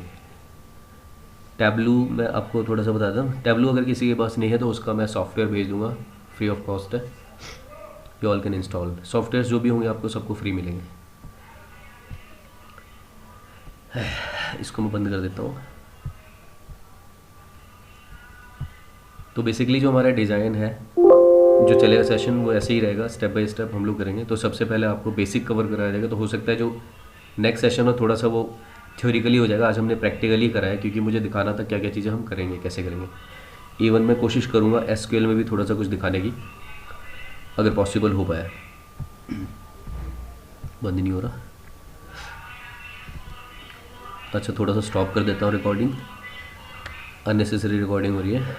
टैब्लू मैं आपको थोड़ा सा बताता हूँ। टैब्लू अगर किसी के पास नहीं है तो उसका मैं सॉफ्टवेयर भेज दूँगा, फ्री ऑफ कॉस्ट है, you all can install. Software जो भी होंगे आपको सबको फ्री मिलेंगे। इसको मैं बंद कर देता हूँ। तो बेसिकली जो हमारा डिज़ाइन है, जो चलेगा सेशन, वो ऐसे ही रहेगा, स्टेप बाय स्टेप हम लोग करेंगे। तो सबसे पहले आपको बेसिक कवर कराया जाएगा। तो हो सकता है जो नेक्स्ट सेशन हो थोड़ा सा वो थ्योरिकली हो जाएगा। आज हमने प्रैक्टिकली कराया, क्योंकि मुझे दिखाना था क्या क्या चीज़ें हम करेंगे, कैसे करेंगे। इवन मैं कोशिश करूँगा एसक्यूएल में भी थोड़ा सा कुछ दिखाने की, अगर पॉसिबल हो पाया। बंद ही नहीं हो रहा। अच्छा, थोड़ा सा स्टॉप कर देता हूँ रिकॉर्डिंग, अननेसेसरी रिकॉर्डिंग हो रही है।